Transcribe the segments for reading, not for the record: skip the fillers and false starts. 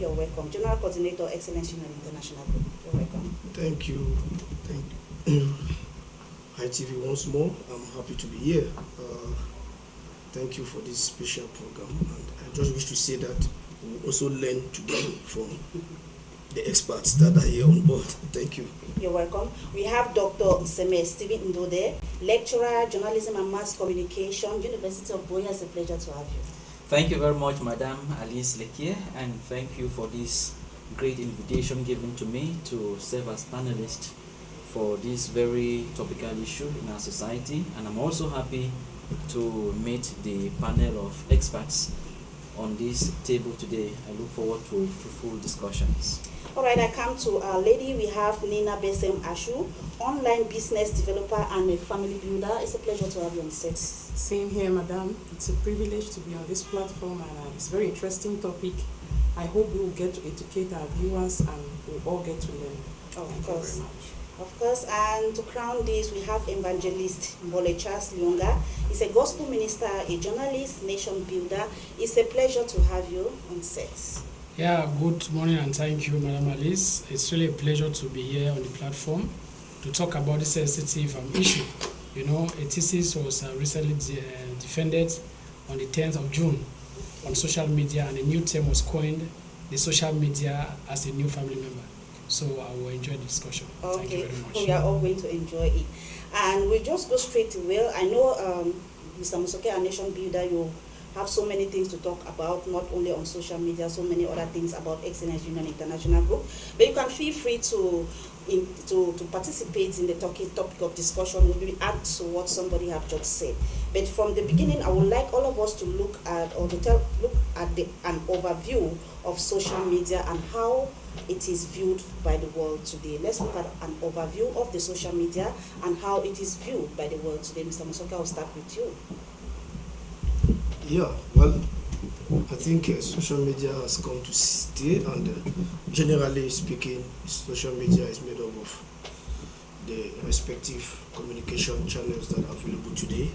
you're welcome. General Coordinator, Excellence Union International Group. You're welcome. Thank you. Thank you. Hi TV once more. I'm happy to be here. Thank you for this special program. And I just wish to say that we also learn today from the experts that are here on board. Thank you. You're welcome. We have Dr. Nseme Stephen Ndode, lecturer, journalism and mass communication, University of Buea. It's a pleasure to have you. Thank you very much, Madam Alice Lekie, and thank you for this great invitation given to me to serve as panelist for this very topical issue in our society. And I'm also happy to meet the panel of experts on this table today. I look forward to fruitful discussions. All right, I come to our lady. We have Nina Besem Ashu, online business developer and a family builder. It's a pleasure to have you on set. Same here, madam. It's a privilege to be on this platform, and it's a very interesting topic. I hope we will get to educate our viewers and we'll all get to learn. Of course. Of course, and to crown this, we have evangelist Mbole Charles Lyonga. He's a gospel minister, a journalist, nation builder. It's a pleasure to have you on set. Yeah, good morning and thank you, Madam Alice. It's really a pleasure to be here on the platform to talk about this sensitive issue. You know, a thesis was recently defended on the 10th of June on social media, and a new term was coined, the social media as a new family member. So I will enjoy the discussion. Okay. Thank you very much. We are all going to enjoy it. And we just go straight to Will. I know, Mr. Musoke, our nation builder, you have so many things to talk about, not only on social media, so many other things about Excellence Union International Group. But you can feel free to participate in the topic of discussion. We will add to what somebody have just said. But from the beginning, I would like all of us to look at an overview of social media and how it is viewed by the world today. Let's look at an overview of the social media and how it is viewed by the world today. Mr. Musoke, I'll start with you. Yeah, well, I think social media has come to stay, and generally speaking, social media is made up of the respective communication channels that are available today,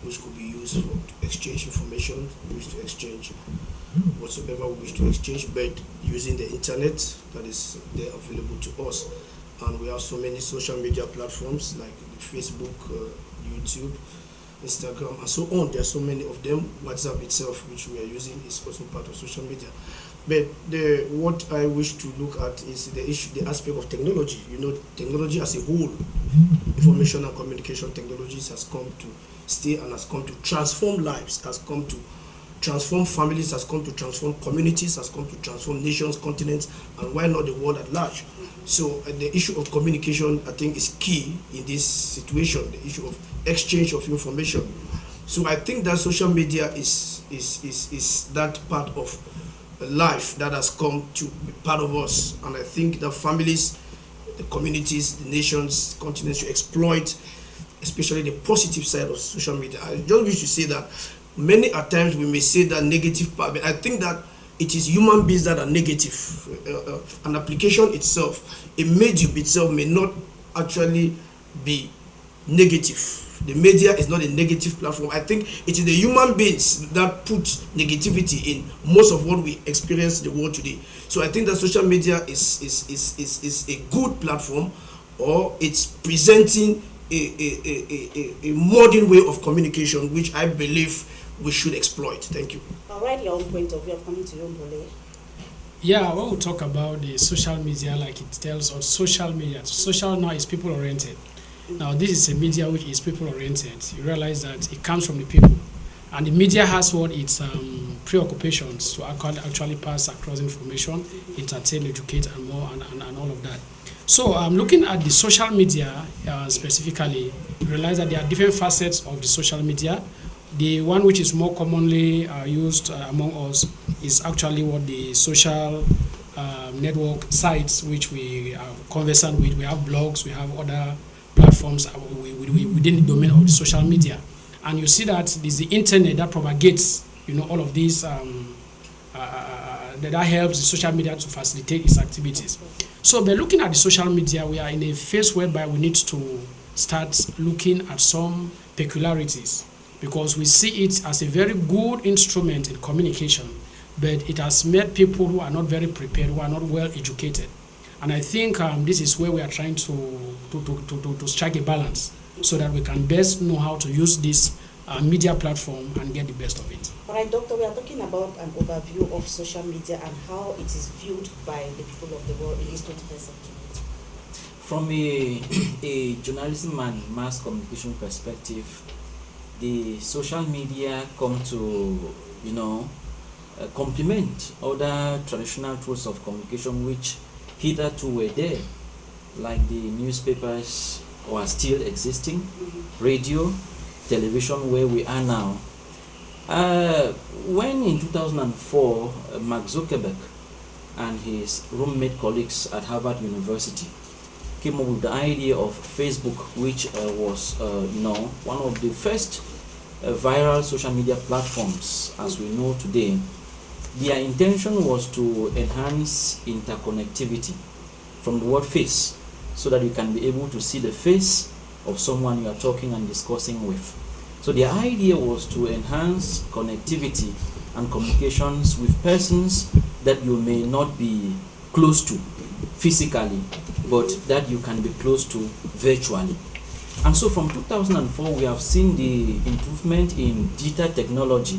which could be used to exchange information, used to exchange whatsoever we wish to exchange, but using the internet that is there available to us. And we have so many social media platforms like Facebook, YouTube, Instagram, and so on. There are so many of them. WhatsApp itself, which we are using, is also part of social media. But what I wish to look at is the aspect of technology. You know, technology as a whole, information and communication technologies has come to stay and has come to transform lives, has come to transform families, has come to transform communities, has come to transform nations, continents, and why not the world at large. So the issue of communication, I think, is key in this situation, the issue of exchange of information. So I think that social media is that part of life that has come to be part of us. And I think that families, the communities, the nations, continents should exploit, especially the positive side of social media. I just wish to say that many at times we may say that negative part, but I think that it is human beings that are negative. An application itself, a medium itself may not actually be negative. The media is not a negative platform. I think it is the human beings that put negativity in most of what we experience in the world today. So I think that social media is a good platform, or it's presenting a modern way of communication, which I believe we should exploit. Thank you. All right, your own point of view. I'm coming to you, Mbole. Yeah, when we talk about the social media, like it tells us, social media, social now is people oriented. Now this is a media which is people oriented. You realize that it comes from the people, and the media has what its preoccupations to actually pass across information, entertain, educate, and more, and all of that. So looking at the social media specifically, you realize that there are different facets of the social media. The one which is more commonly used among us is actually what the social network sites which we are conversant with. We have blogs, we have other platforms within the domain of the social media. And you see that it is the internet that propagates, you know, all of these, that helps the social media to facilitate its activities. So by looking at the social media, we are in a phase whereby we need to start looking at some peculiarities, because we see it as a very good instrument in communication, but it has met people who are not very prepared, who are not well educated. And I think this is where we are trying to strike a balance so that we can best know how to use this media platform and get the best of it. All right, Doctor, we are talking about an overview of social media and how it is viewed by the people of the world in this 21st century. From a journalism and mass communication perspective, the social media come to, complement other traditional tools of communication which hitherto were there, like the newspapers are still existing, radio, television, where we are now. When in 2004, Mark Zuckerberg and his roommate colleagues at Harvard University came up with the idea of Facebook, which was, one of the first viral social media platforms as we know today. Their intention was to enhance interconnectivity from the word face, so that you can be able to see the face of someone you are talking and discussing with. So their idea was to enhance connectivity and communications with persons that you may not be close to physically, but that you can be close to virtually. And so from 2004, we have seen the improvement in digital technology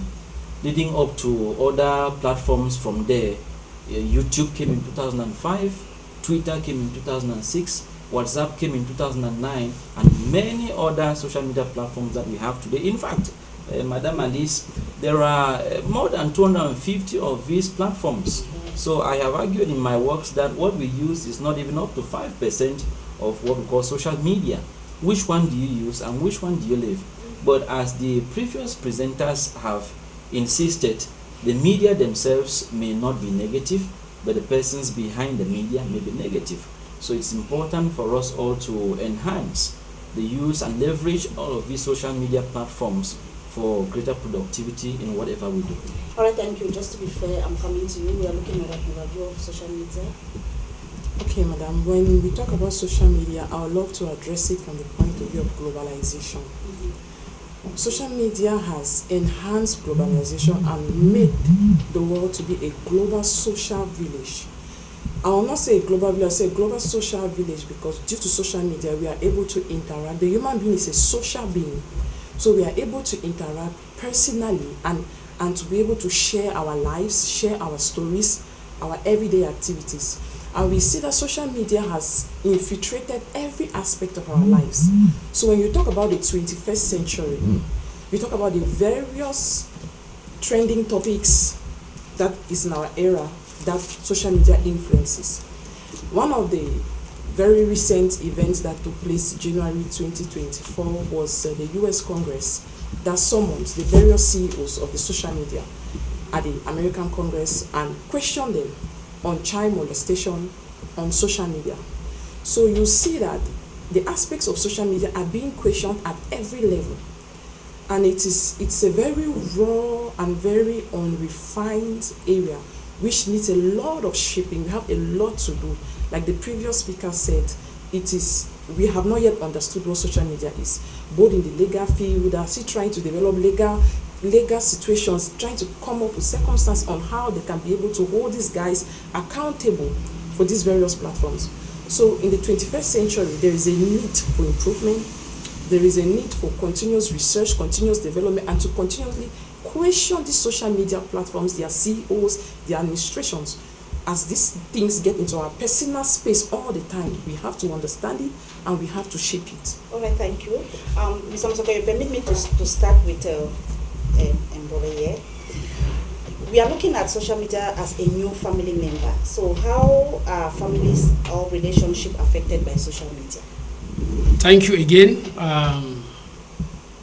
leading up to other platforms from there. YouTube came in 2005, Twitter came in 2006, WhatsApp came in 2009, and many other social media platforms that we have today. In fact, Madam Alice, there are more than 250 of these platforms. So I have argued in my works that what we use is not even up to 5% of what we call social media. Which one do you use and which one do you leave? But as the previous presenters have insisted, the media themselves may not be negative, but the persons behind the media may be negative. So it's important for us all to enhance the use and leverage all of these social media platforms for greater productivity in whatever we do. All right, thank you. Just to be fair, I'm coming to you. We are looking at an overview of social media. Okay, madam. When we talk about social media, I would love to address it from the point of view of globalization. Social media has enhanced globalization and made the world to be a global social village. I will not say a global village, I say a global social village, because due to social media, we are able to interact. The human being is a social being. So we are able to interact personally and to be able to share our lives, share our stories, our everyday activities. And we see that social media has infiltrated every aspect of our lives. So when you talk about the 21st century, we talk about the various trending topics that is in our era that social media influences. One of the very recent events that took place January 2024 was the US Congress that summoned the various CEOs of the social media at the American Congress and questioned them on child molestation on social media. So you see that the aspects of social media are being questioned at every level. And it's a very raw and very unrefined area which needs a lot of shaping. We have a lot to do. Like the previous speaker said, we have not yet understood what social media is. Both in the legal field, are still trying to develop legal situations, trying to come up with circumstances on how they can be able to hold these guys accountable for these various platforms. So in the 21st century, there is a need for improvement. There is a need for continuous research, continuous development, and to continuously question these social media platforms, their CEOs, their administrations. As these things get into our personal space all the time, we have to understand it and we have to shape it. All right, thank you. Ms. Amosoke, permit me to start with Mbole here. We are looking at social media as a new family member. So how are families or relationships affected by social media? Thank you again.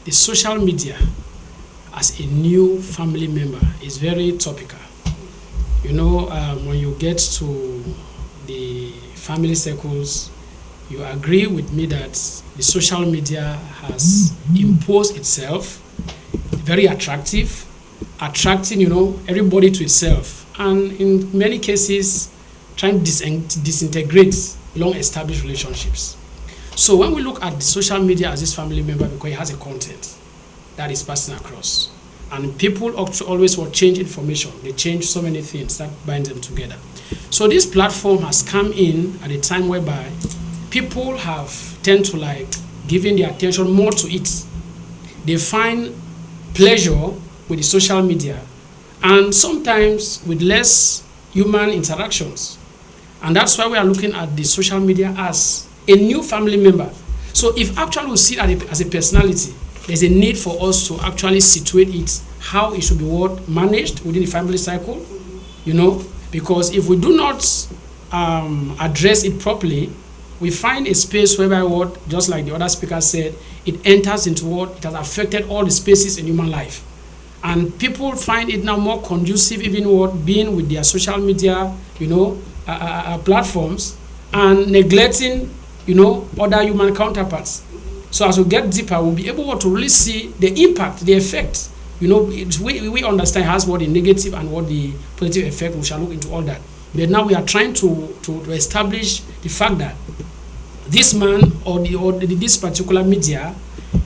The social media as a new family member is very topical. You know, when you get to the family circles, you agree with me that the social media has imposed itself, very attractive, attracting, everybody to itself, and in many cases, trying to disintegrate long-established relationships. So when we look at the social media as this family member, because it has a content that is passing across, And people always will change information. They change so many things that bind them together. So this platform has come in at a time whereby people have tend to like giving their attention more to it. They find pleasure with the social media and sometimes with less human interactions. And that's why we are looking at the social media as a new family member. So if actually we see it as a personality, there's a need for us to actually situate it, how it should be managed within the family cycle, you know, because if we do not address it properly, we find a space whereby just like the other speaker said, it enters into it has affected all the spaces in human life. And people find it now more conducive, even being with their social media, you know, platforms, and neglecting, you know, other human counterparts. So as we get deeper, we'll be able to really see the impact, the effect. You know, we understand has what the negative and what the positive effect. We shall look into all that. But now we are trying to establish the fact that this man or this particular media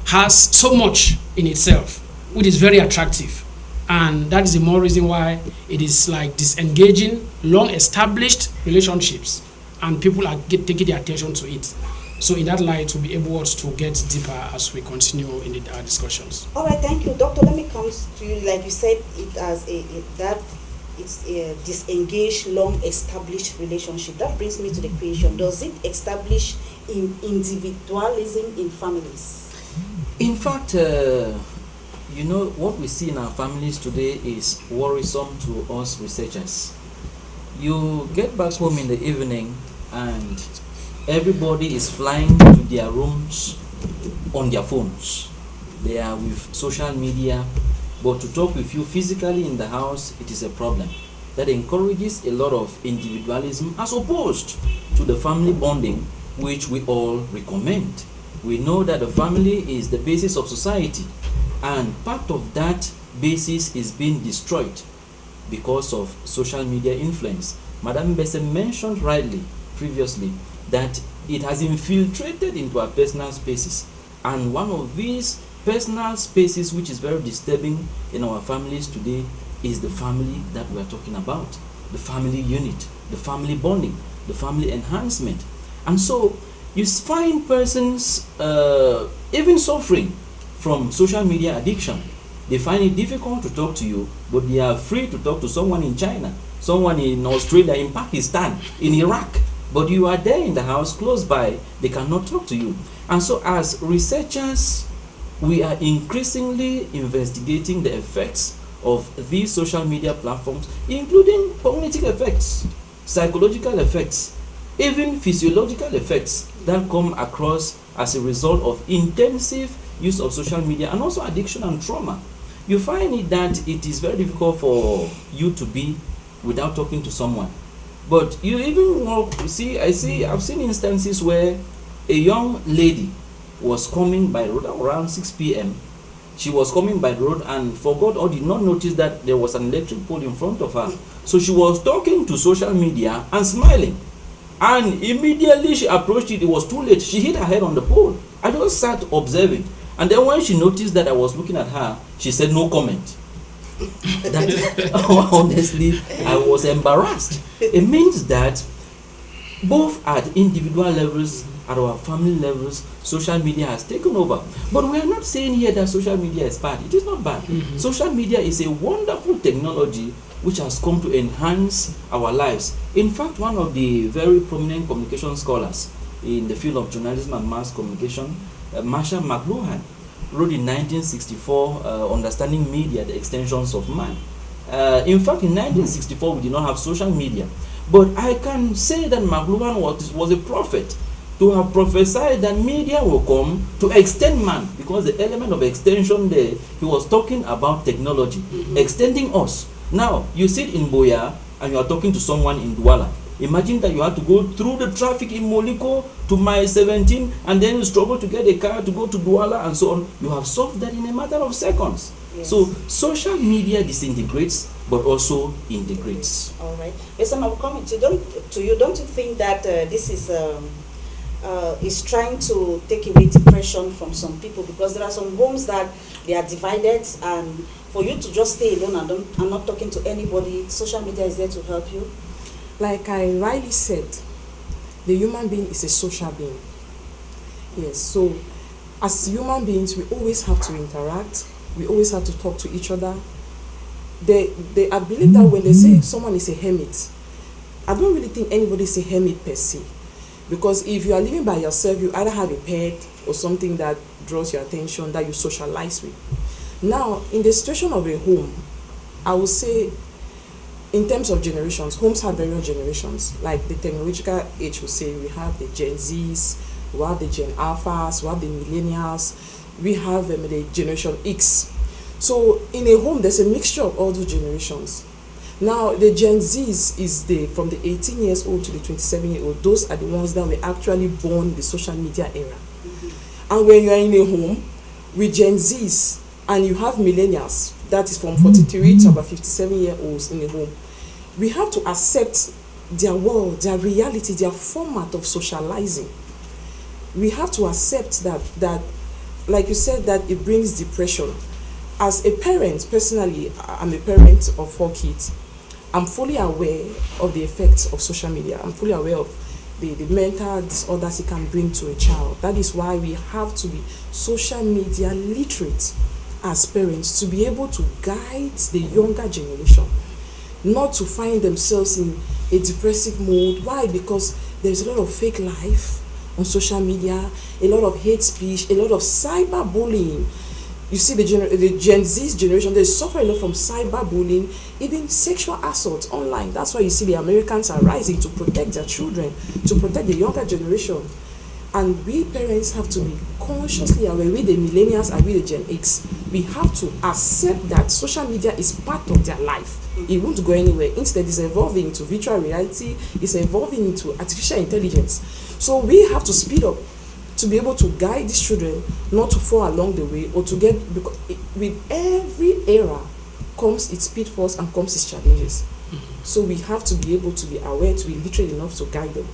has so much in itself, which is very attractive. And that is the more reason why it is like disengaging long-established relationships, and people are taking their attention to it. So in that light, we'll be able to get deeper as we continue in our discussions. All right, thank you, Doctor. Let me come to you. Like you said, it as it's a disengaged, long-established relationship. That brings me to the question: does it establish individualism in families? In fact, you know, what we see in our families today is worrisome to us researchers. You get back home in the evening and everybody is flying to their rooms on their phones. They are with social media, but to talk with you physically in the house, it is a problem. That encourages a lot of individualism as opposed to the family bonding, which we all recommend. We know that the family is the basis of society, and part of that basis is being destroyed because of social media influence. Madam Bese mentioned rightly previously that it has infiltrated into our personal spaces, and one of these personal spaces which is very disturbing in our families today is the family that we are talking about, the family unit, the family bonding, the family enhancement. And so you find persons even suffering from social media addiction. They find it difficult to talk to you, but they are free to talk to someone in China, someone in Australia, in Pakistan, in Iraq. But you are there in the house close by, they cannot talk to you. And so as researchers, we are increasingly investigating the effects of these social media platforms, including cognitive effects, psychological effects, even physiological effects that come across as a result of intensive use of social media, and also addiction and trauma. You find it that it is very difficult for you to be without talking to someone. But you even I've seen instances where a young lady was coming by road around 6 p.m. She was coming by the road and forgot or did not notice that there was an electric pole in front of her. So she was talking to social media and smiling. And immediately she approached it, it was too late. She hit her head on the pole. I just sat observing. And then when she noticed that I was looking at her, she said no comment. That, honestly, I was embarrassed. It means that both at individual levels, at our family levels, social media has taken over. But we are not saying here that social media is bad. It is not bad. Social media is a wonderful technology which has come to enhance our lives. In fact, one of the very prominent communication scholars in the field of journalism and mass communication, Marshall McLuhan, wrote in 1964, Understanding Media, the Extensions of Man. In fact, in 1964, we did not have social media. But I can say that McLuhan was a prophet to have prophesied that media will come to extend man, because the element of extension there, he was talking about technology, extending us. Now, you sit in Boya and you are talking to someone in Douala. Imagine that you have to go through the traffic in Moliko to Mile 17 and then you struggle to get a car to go to Douala and so on. You have solved that in a matter of seconds. Yes. So social media disintegrates but also integrates. All right. Yes, I'm coming to you. Don't you think that this is trying to take away depression from some people? Because there are some homes that they are divided, and for you to just stay alone and not talking to anybody, social media is there to help you? Like I rightly said, the human being is a social being. Yes, so as human beings, we always have to interact. We always have to talk to each other. I believe that when they say someone is a hermit, I don't really think anybody is a hermit per se. Because if you are living by yourself, you either have a pet or something that draws your attention that you socialize with. Now, in the situation of a home, I would say, in terms of generations, homes have various generations. Like the technological age will say, we have the Gen Zs, we have the Gen Alphas, we have the Millennials, we have the Generation X. So in a home, there's a mixture of all those generations. Now, the Gen Zs is from the 18 years old to the 27-year-old. Those are the ones that were actually born in the social media era. And when you're in a home with Gen Zs and you have millennials, that is from 43 to about 57-year-olds in a home, we have to accept their world, their reality, their format of socializing. We have to accept that, like you said, that it brings depression. As a parent, personally, I'm a parent of 4 kids. I'm fully aware of the effects of social media. I'm fully aware of the mental disorders it can bring to a child. That is why we have to be social media literate as parents, to be able to guide the younger generation, not to find themselves in a depressive mode. Why? Because there's a lot of fake life on social media, a lot of hate speech, a lot of cyberbullying. You see the Gen Z generation, they suffer a lot from cyberbullying, even sexual assault online. That's why you see the Americans are rising to protect their children, to protect the younger generation. And we parents have to be consciously aware, we the millennials and we the Gen X, we have to accept that social media is part of their life. It won't go anywhere. Instead, it's evolving into virtual reality, it's evolving into artificial intelligence. So we have to speed up to be able to guide these children not to fall along the way, or to get, because with every era comes its pitfalls and comes its challenges. So we have to be able to be aware, to be literate enough to guide them,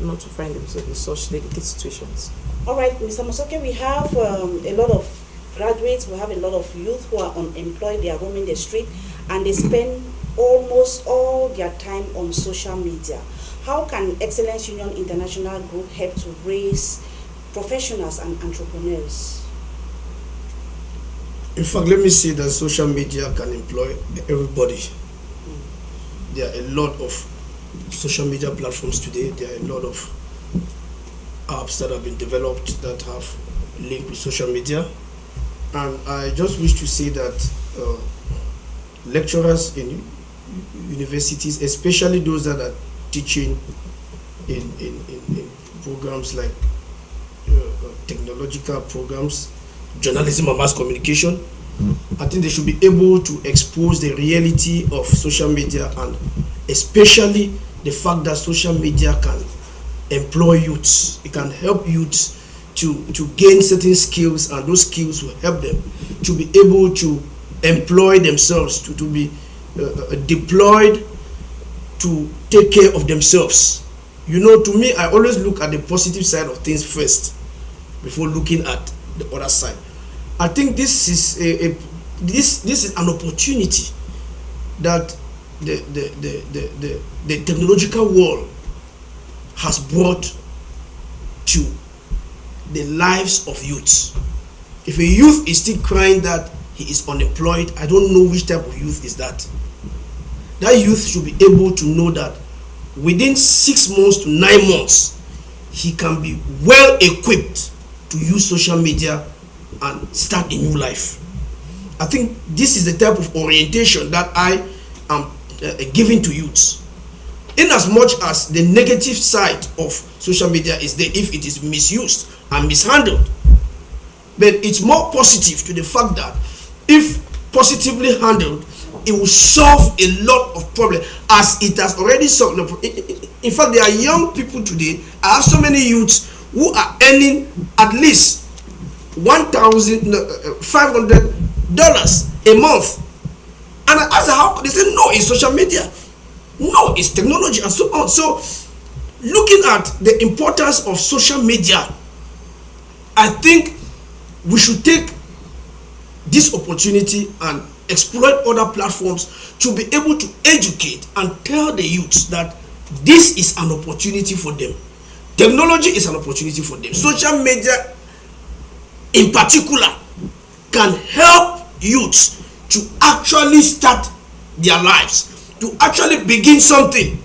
not to find themselves in such delicate situations. All right, Mr. Musoke, we have a lot of graduates, we have a lot of youth who are unemployed, they are roaming the street, and they spend almost all their time on social media. How can Excellence Union International Group help to raise professionals and entrepreneurs? In fact, let me say that social media can employ everybody. There are a lot of social media platforms today. There are a lot of apps that have been developed that have linked with social media. And I just wish to say that lecturers in universities, especially those that are teaching in programs like technological programs, journalism and mass communication, I think they should be able to expose the reality of social media, and especially the fact that social media can employ youths. It can help youths to gain certain skills, and those skills will help them to be able to employ themselves, to be deployed to take care of themselves. You know, to me, I always look at the positive side of things first before looking at the other side. I think this is this is an opportunity that the technological world has brought to the lives of youths. If a youth is still crying that he is unemployed, I don't know which type of youth is that. That youth should be able to know that within 6 months to 9 months, he can be well equipped to use social media and start a new life. I think this is the type of orientation that I am giving to youths. In as much as the negative side of social media is there if it is misused and mishandled, but it's more positive to the fact that if positively handled, it will solve a lot of problems, as it has already solved. In fact, there are young people today. I have so many youths who are earning at least $1,500 a month, and I ask how, they say no, it's social media, no, it's technology, and so on. So looking at the importance of social media, I think we should take this opportunity and exploit other platforms to be able to educate and tell the youths that this is an opportunity for them. Technology is an opportunity for them. Social media in particular can help youths to actually start their lives, to actually begin something.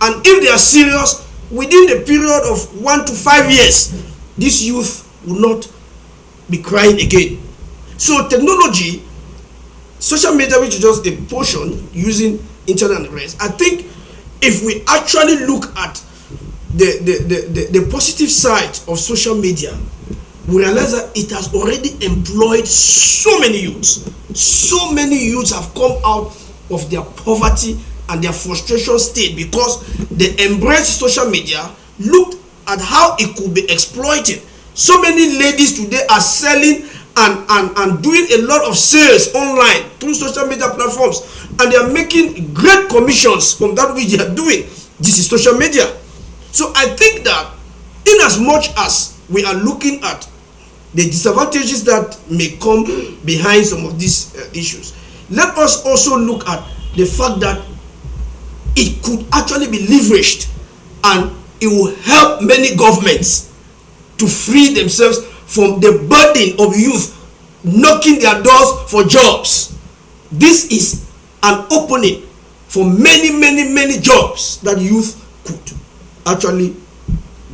And if they are serious, within the period of 1 to 5 years, this youth will not be crying again. So technology, social media, which is just a portion using internet and the rest, I think if we actually look at the positive side of social media, we realize that it has already employed so many youths. So many youths have come out of their poverty and their frustration state because they embraced social media, looked at how it could be exploited. So many ladies today are selling and doing a lot of sales online through social media platforms, and they are making great commissions from that which they are doing. This is social media. So I think that in as much as we are looking at the disadvantages that may come behind some of these issues, let us also look at the fact that it could actually be leveraged, and it will help many governments to free themselves from the burden of youth knocking their doors for jobs. This is an opening for many jobs that youth could actually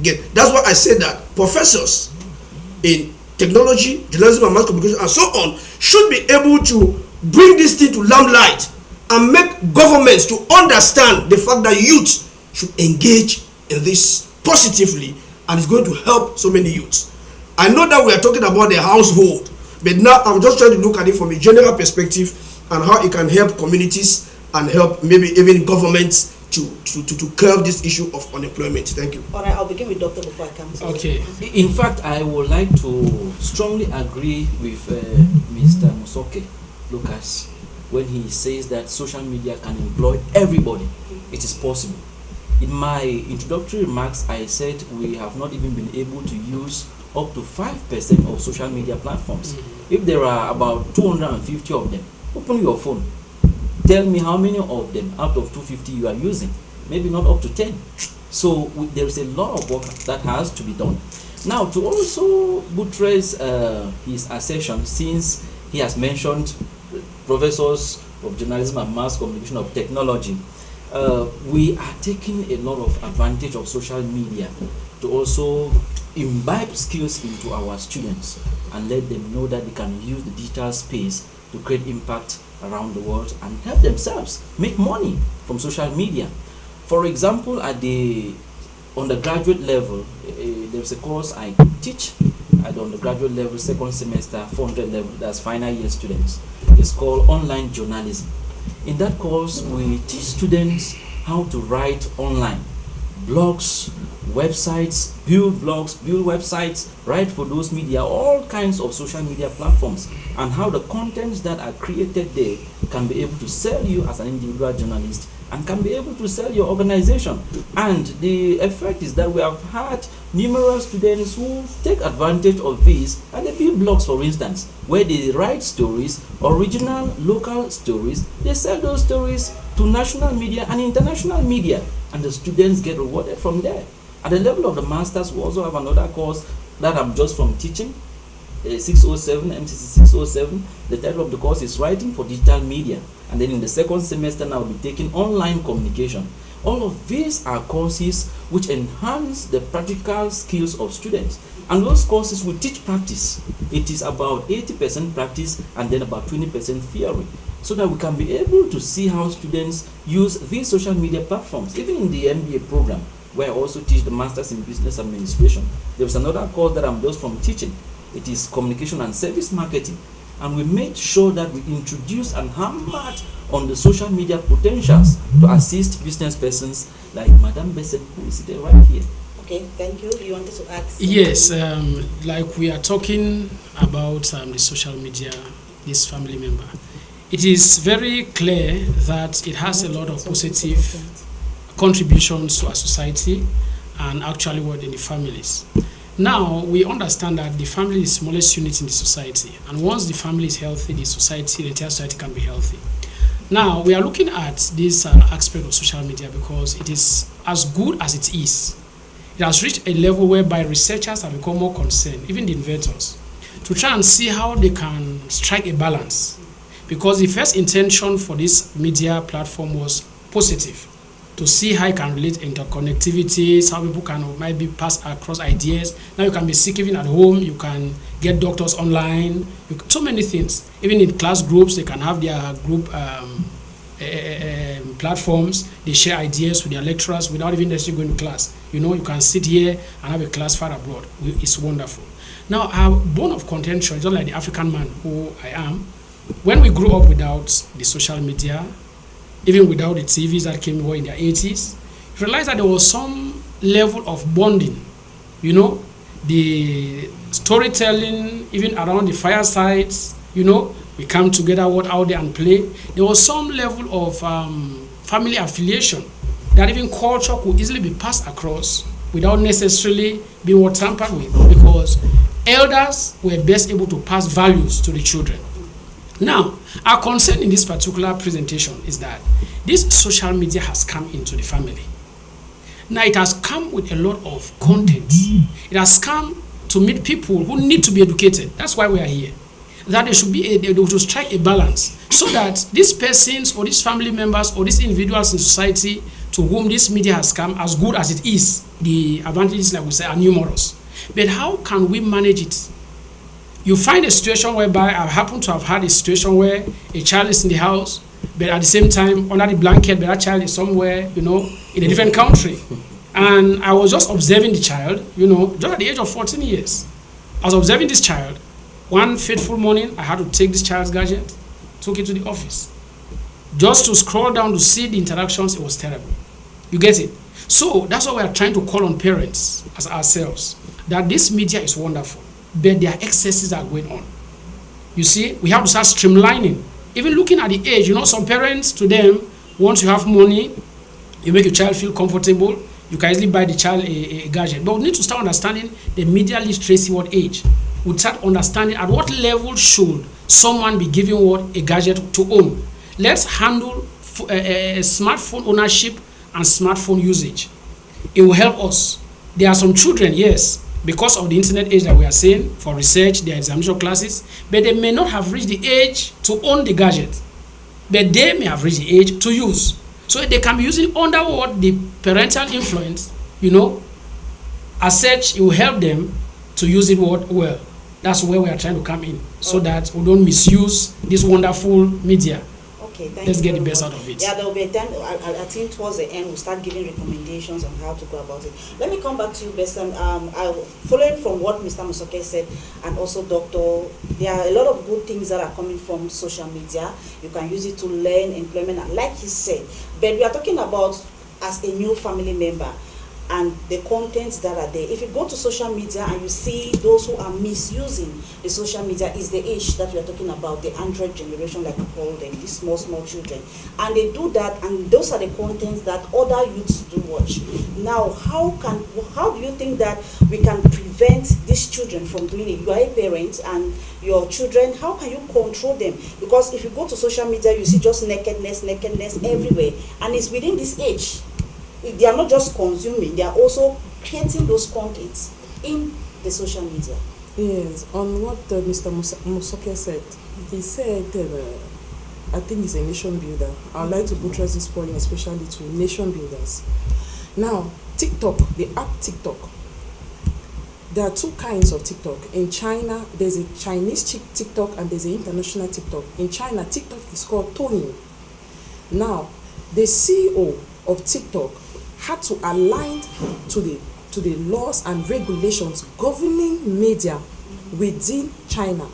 get. That's why I said that professors in technology, journalism and mass communication and so on should be able to bring this thing to limelight and make governments to understand the fact that youth should engage in this positively, and it's going to help so many youths. I know that we are talking about the household, but now I'm just trying to look at it from a general perspective and how it can help communities and help maybe even governments to curb this issue of unemployment. Thank you. All right, I'll begin with Dr. before I come to Okay. In fact, I would like to strongly agree with Mr. Musoke Lucas when he says that social media can employ everybody. It is possible. In my introductory remarks, I said we have not even been able to use up to 5% of social media platforms. If there are about 250 of them, open your phone. Tell me how many of them out of 250 you are using. Maybe not up to 10. So there is a lot of work that has to be done. Now, to also buttress his assertion, since he has mentioned professors of journalism and mass communication of technology, we are taking a lot of advantage of social media to also imbibe skills into our students and let them know that they can use the digital space to create impact around the world and help themselves make money from social media. For example, at the undergraduate level, there's a course I teach at the undergraduate level, second semester, 400 level, that's final year students. It's called online journalism. In that course, we teach students how to write online, blogs, websites, build blogs, build websites, write for those media, all kinds of social media platforms, and how the contents that are created there can be able to sell you as an individual journalist and can be able to sell your organization. And the effect is that we have had numerous students who take advantage of this, and they build blogs, for instance, where they write stories, original local stories. They sell those stories to national media and international media, and the students get rewarded from there. At the level of the masters, we also have another course that I'm just from teaching, 607, MCC 607. The title of the course is Writing for Digital Media. And then in the second semester now, we'll be taking online communication. All of these are courses which enhance the practical skills of students. And those courses will teach practice. It is about 80% practice and then about 20% theory, so that we can be able to see how students use these social media platforms. Even in the MBA program, where I also teach the Masters in Business Administration, there's another course that I'm just from teaching. It is Communication and Service Marketing. And we made sure that we introduce and hammered on the social media potentials to assist business persons like Madame Besset, who is sitting right here. Okay, thank you. You wanted to add something? Yes, like we are talking about the social media, this family member. It is very clear that it has a lot of positive contributions to our society and actually what in the families. Now, we understand that the family is the smallest unit in the society, and once the family is healthy, the entire society can be healthy. Now, we are looking at this aspect of social media because it is as good as it is. It has reached a level whereby researchers have become more concerned, even the inventors, to try and see how they can strike a balance. Because the first intention for this media platform was positive, to see how it can relate interconnectivities, how people can maybe pass across ideas. Now you can be sick even at home, you can get doctors online, so many things. Even in class groups, they can have their group platforms. They share ideas with their lecturers without even necessarily going to class. You know, you can sit here and have a class far abroad. It's wonderful. Now, our bone of contention, just like the African man who I am, when we grew up without the social media, even without the TVs that came in the 80s, you realize that there was some level of bonding. You know, the storytelling, even around the firesides, you know, we come together out there and play. There was some level of family affiliation that even culture could easily be passed across without necessarily being tampered with, because elders were best able to pass values to the children. Now, our concern in this particular presentation is that this social media has come into the family. Now, it has come with a lot of content. It has come to meet people who need to be educated. That's why we are here. That they should be able to strike a balance so that these persons or these family members or these individuals in society to whom this media has come, as good as it is, the advantages, like we say, are numerous. But how can we manage it? You find a situation whereby I happen to have had a situation where a child is in the house, but at the same time, under the blanket, but that child is somewhere, you know, in a different country. And I was just observing the child, you know, just at the age of 14 years. I was observing this child. One fateful morning, I had to take this child's gadget, took it to the office. Just to scroll down to see the interactions, it was terrible. You get it? So that's why we are trying to call on parents as ourselves, that this media is wonderful, but their excesses are going on. You see, we have to start streamlining. Even looking at the age, you know, some parents, to them, once you have money, you make your child feel comfortable, you can easily buy the child a gadget. But we need to start understanding the media literacy, what age. We start understanding at what level should someone be given what a gadget to own. Let's handle smartphone ownership and smartphone usage. It will help us. There are some children, yes, because of the internet age that we are saying, for research, their examination classes, but they may not have reached the age to own the gadget, but they may have reached the age to use. So they can be using under what the parental influence, you know, as such, it will help them to use it well. That's where we are trying to come in, so that we don't misuse this wonderful media. Okay, let's get the best out of it. Yeah, there will be a time, I think towards the end, we'll start giving recommendations on how to go about it. Let me come back to you, Besam. Following from what Mr. Musoke said, and also Dr., there are a lot of good things that are coming from social media. You can use it to learn employment, and like he said, but we are talking about as a new family member and the contents that are there. If you go to social media and you see those who are misusing the social media, is the age that we are talking about, the Android generation, like we call them, these small children. And they do that, and those are the contents that other youths do watch. Now, how do you think that we can prevent these children from doing it? You are a parent and your children, how can you control them? Because if you go to social media, you see just nakedness everywhere, and it's within this age. They are not just consuming, they are also creating those contents in the social media. Yes, on what Mr. Musoke said, he said, I think he's a nation builder. I'd like to buttress this point, especially to nation builders. Now, TikTok, the app TikTok, there are two kinds of TikTok. In China, there's a Chinese TikTok and there's an international TikTok. In China, TikTok is called Douyin. Now, the CEO of TikTok had to align to the laws and regulations governing media within China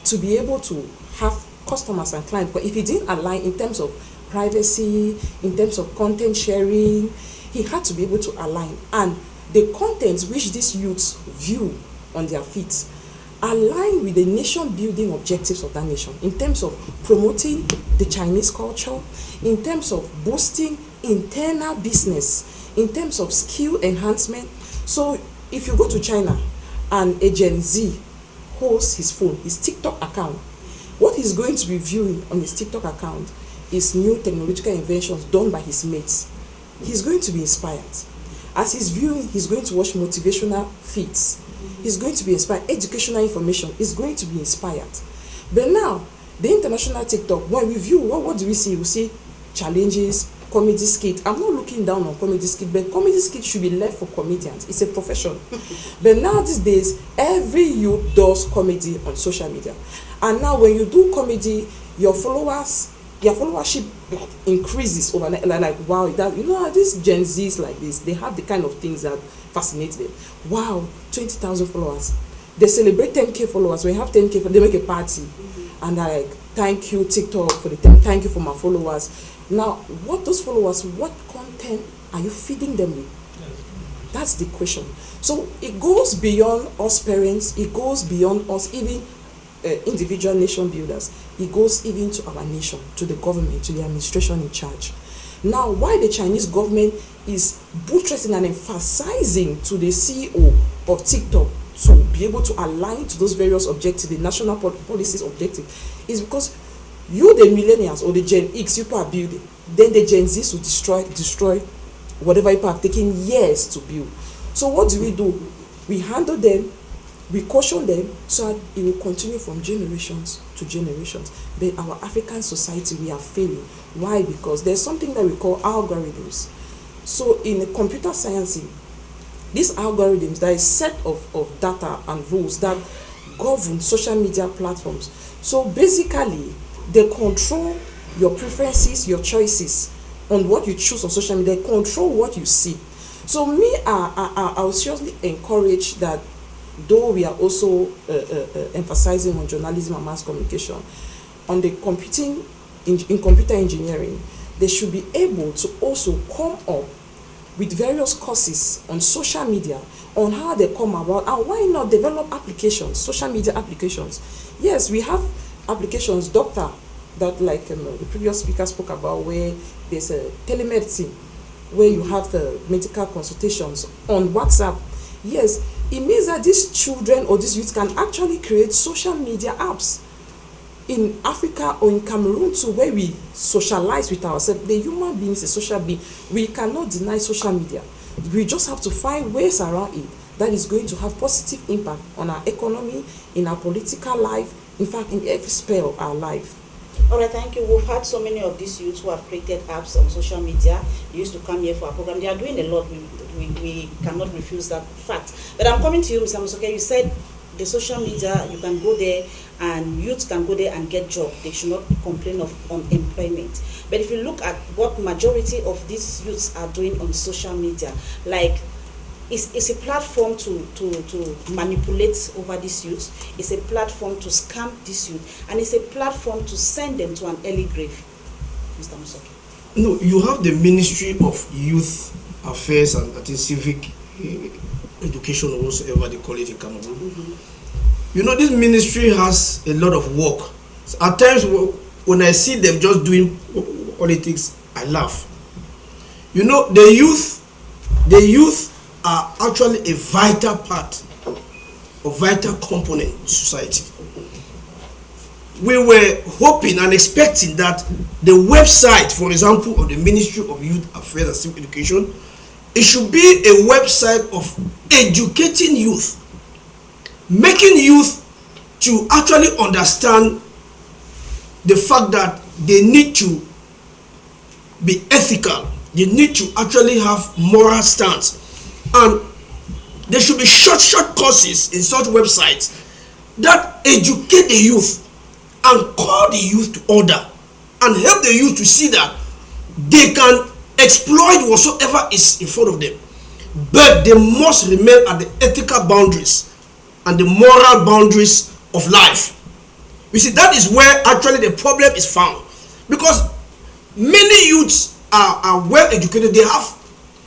to be able to have customers and clients. But if he didn't align in terms of privacy, in terms of content sharing, he had to be able to align. And the content which these youths view on their feet align with the nation building objectives of that nation in terms of promoting the Chinese culture, in terms of boosting internal business, in terms of skill enhancement. So if you go to China and a Gen Z hosts his phone, his TikTok account, what he's going to be viewing on his TikTok account is new technological inventions done by his mates. He's going to be inspired. As he's viewing, he's going to watch motivational feeds. He's going to be inspired. Educational information is going to be inspired. But now, the international TikTok, when we view, what do we see? We see challenges, comedy skit. I'm not looking down on comedy skit, but comedy skit should be left for comedians. It's a profession. But now these days, every youth does comedy on social media. And now when you do comedy, your followership increases overnight. Like wow, that these Gen Zs like this, they have the kind of things that fascinate them. Wow, 20,000 followers. They celebrate 10K followers. When you have 10K, they make a party. And like, thank you TikTok for the 10, thank you for my followers. Now, what content are you feeding them with? That's the question. So it goes beyond us parents, it goes beyond us even individual nation builders. It goes even to our nation, to the government, to the administration in charge. Now, why the Chinese government is buttressing and emphasizing to the CEO of TikTok to be able to align to those various objectives, the national policies objective, is because you, the millennials or the Gen X, you are building, then the Gen Z will destroy whatever you have taken years to build. So what do? We handle them, we caution them, so that it will continue from generations to generations. But our African society, we are failing. Why? Because there's something that we call algorithms. So in computer science, these algorithms, there is a set of data and rules that govern social media platforms. So basically, they control your preferences, your choices on what you choose on social media. They control what you see. So me, I will seriously encourage that, though we are also emphasizing on journalism and mass communication, on the in computer engineering, they should be able to also come up with various courses on social media on how they come about, and why not develop applications, social media applications. Yes, we have applications, doctor, that like the previous speaker spoke about, where there's a telemedicine, where you have the medical consultations on WhatsApp. Yes, it means that these children or these youth can actually create social media apps. In Africa or in Cameroon too, where we socialize with ourselves, the human being is a social being. We cannot deny social media. We just have to find ways around it that is going to have positive impact on our economy, in our political life, in fact, in every sphere of our life. All right, thank you. We've had so many of these youths who have created apps on social media. They used to come here for our program. They are doing a lot. We cannot refuse that fact. But I'm coming to you, Mr. Musoke. You said the social media, you can go there and youths can go there and get jobs. They should not complain of unemployment. But if you look at what majority of these youths are doing on social media, like it's a platform to manipulate over these youths. It's a platform to scam these youth, and it's a platform to send them to an early grave. Mr. Musoke. No, you have the Ministry of Youth Affairs and I think Civic Education, or whatsoever they call it in Cameroon. You know, this ministry has a lot of work. So at times when I see them just doing politics, I laugh. You know, the youth are actually a vital part, a vital component in society. We were hoping and expecting that the website, for example, of the Ministry of Youth Affairs and Civic Education, it should be a website of educating youth, making youth to actually understand the fact that they need to be ethical, they need to actually have moral stance, and there should be short courses in such websites that educate the youth and call the youth to order and help the youth to see that they can exploit whatsoever is in front of them, but they must remain at the ethical boundaries and the moral boundaries of life. You see, that is where actually the problem is found, because many youths are well educated. They have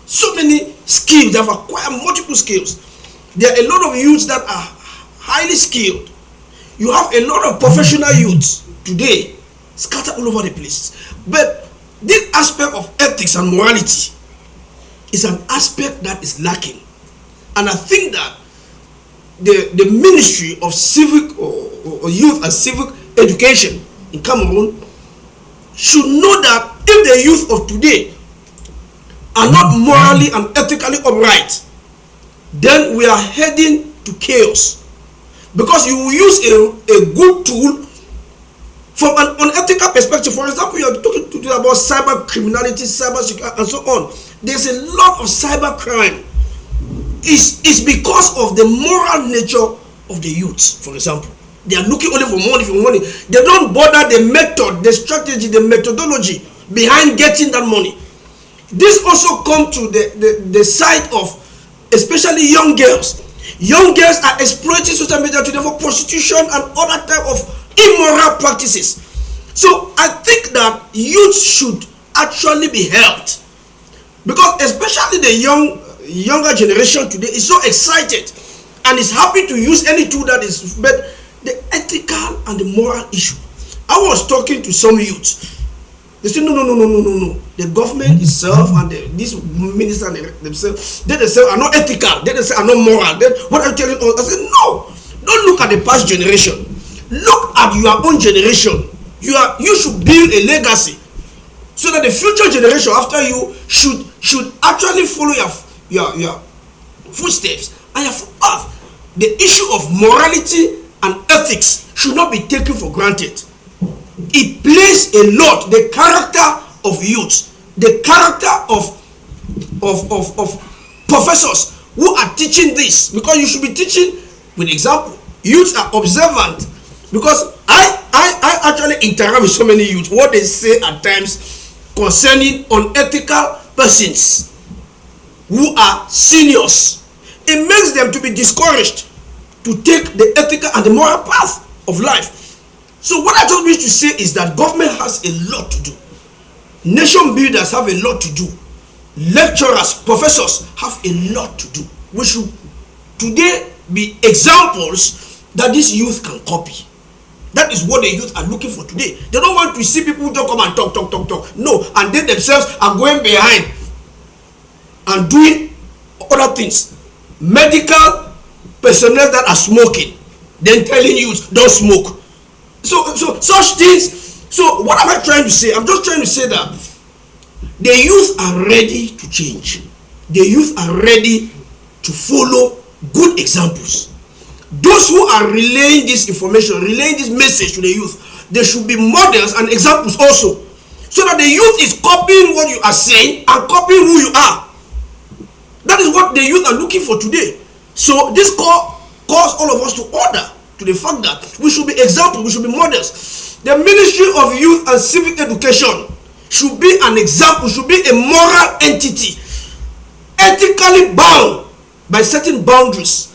so many skills. They have acquired multiple skills. There are a lot of youths that are highly skilled. You have a lot of professional youths today scattered all over the place. But this aspect of ethics and morality is an aspect that is lacking. And I think that the Ministry of Civic or Youth and Civic Education in Cameroon should know that if the youth of today are not morally and ethically upright, then we are heading to chaos. Because you will use a good tool from an unethical perspective. For example, you are talking today about cyber criminality, cyber security, and so on. There's a lot of cyber crime. It's because of the moral nature of the youth. For example, they are looking only for money. They don't bother the method, the strategy, the methodology behind getting that money. This also comes to the side of especially young girls. Young girls are exploiting social media today for prostitution and other type of immoral practices. So I think that youth should actually be helped, because especially the younger generation today is so excited and is happy to use any tool that is, but the ethical and the moral issue. I was talking to some youths. They say no. The government itself and this minister themselves, they themselves are not ethical. They themselves are not moral. Then what I'm telling us, I said no. Don't look at the past generation. Look at your own generation. You should build a legacy so that the future generation after you should actually follow your footsteps and your footpath. The issue of morality and ethics should not be taken for granted. It plays a lot. The character of youth, the character of professors who are teaching this, because you should be teaching with example. Youths are observant, because I actually interact with so many youths. What they say at times concerning unethical persons who are seniors, it makes them to be discouraged to take the ethical and the moral path of life. So what I just wish to say is that government has a lot to do. Nation builders have a lot to do. Lecturers, professors have a lot to do. We should today be examples that this youth can copy. That is what the youth are looking for today. They don't want to see people just come and talk. No, and they themselves are going behind and doing other things. Medical personnel that are smoking, then telling youth don't smoke. So such things. So what am I trying to say? I'm just trying to say that the youth are ready to change. The youth are ready to follow good examples. Those who are relaying this information, relaying this message to the youth, they should be models and examples also, so that the youth is copying what you are saying and copying who you are. That is what the youth are looking for today. So this calls all of us to order to the fact that we should be examples, we should be models. The Ministry of Youth and Civic Education should be an example, should be a moral entity, ethically bound by certain boundaries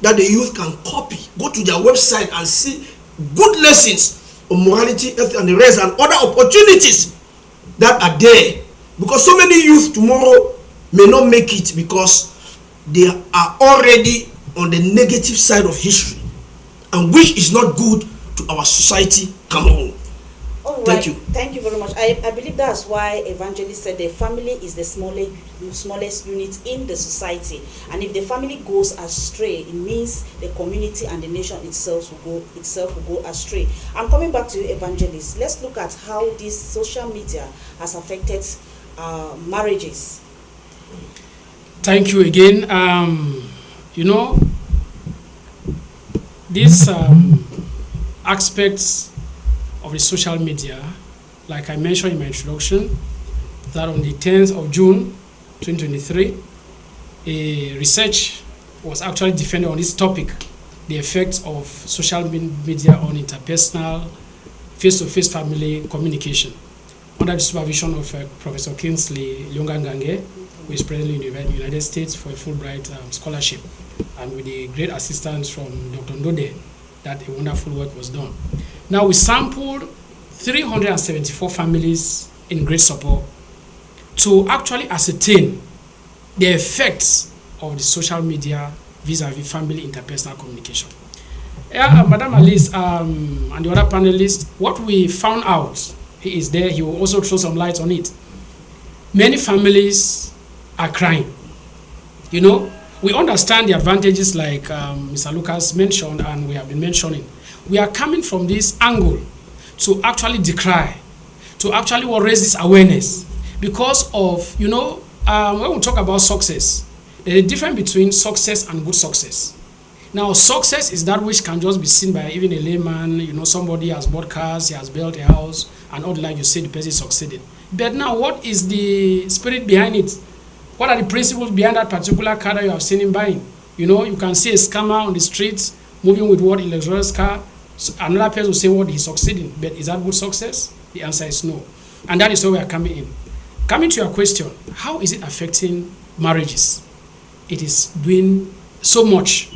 that the youth can copy. Go to their website and see good lessons on morality, ethics, and the rest, and other opportunities that are there. Because so many youth tomorrow may not make it because they are already on the negative side of history, and which is not good to our society. Come on. All Thank right. you. Thank you very much. I believe that's why Evangelist said the family is the smallest unit in the society, and if the family goes astray, it means the community and the nation itself will go astray. I'm coming back to you, Evangelist. Let's look at how this social media has affected marriages. Thank you again. These aspects of the social media, like I mentioned in my introduction, that on the 10th of June 2023, a research was actually defended on this topic, the effects of social media on interpersonal, face-to-face family communication, under the supervision of Professor Kingsley Lyonga-Ngange, who is presently in the United States for a Fulbright scholarship, and with the great assistance from Dr. Ndode, that a wonderful work was done. Now we sampled 374 families in great support to actually ascertain the effects of the social media vis-a-vis family interpersonal communication. Madam Alice and the other panelists, what we found out, he is there, he will also throw some light on it. Many families are crying. we understand the advantages like Mr. Lucas mentioned and we have been mentioning. We are coming from this angle to actually decry, to actually raise this awareness because of, when we talk about success, there's a difference between success and good success. Now, success is that which can just be seen by even a layman, somebody has bought cars, he has built a house, and all like you say the person succeeded. But now, what is the spirit behind it? What are the principles behind that particular car that you have seen him buying? You can see a scammer on the streets moving with what luxurious car. So another person will say what he's succeeding, but is that good success? The answer is no. And that is where we are coming in. Coming to your question, how is it affecting marriages? It is doing so much.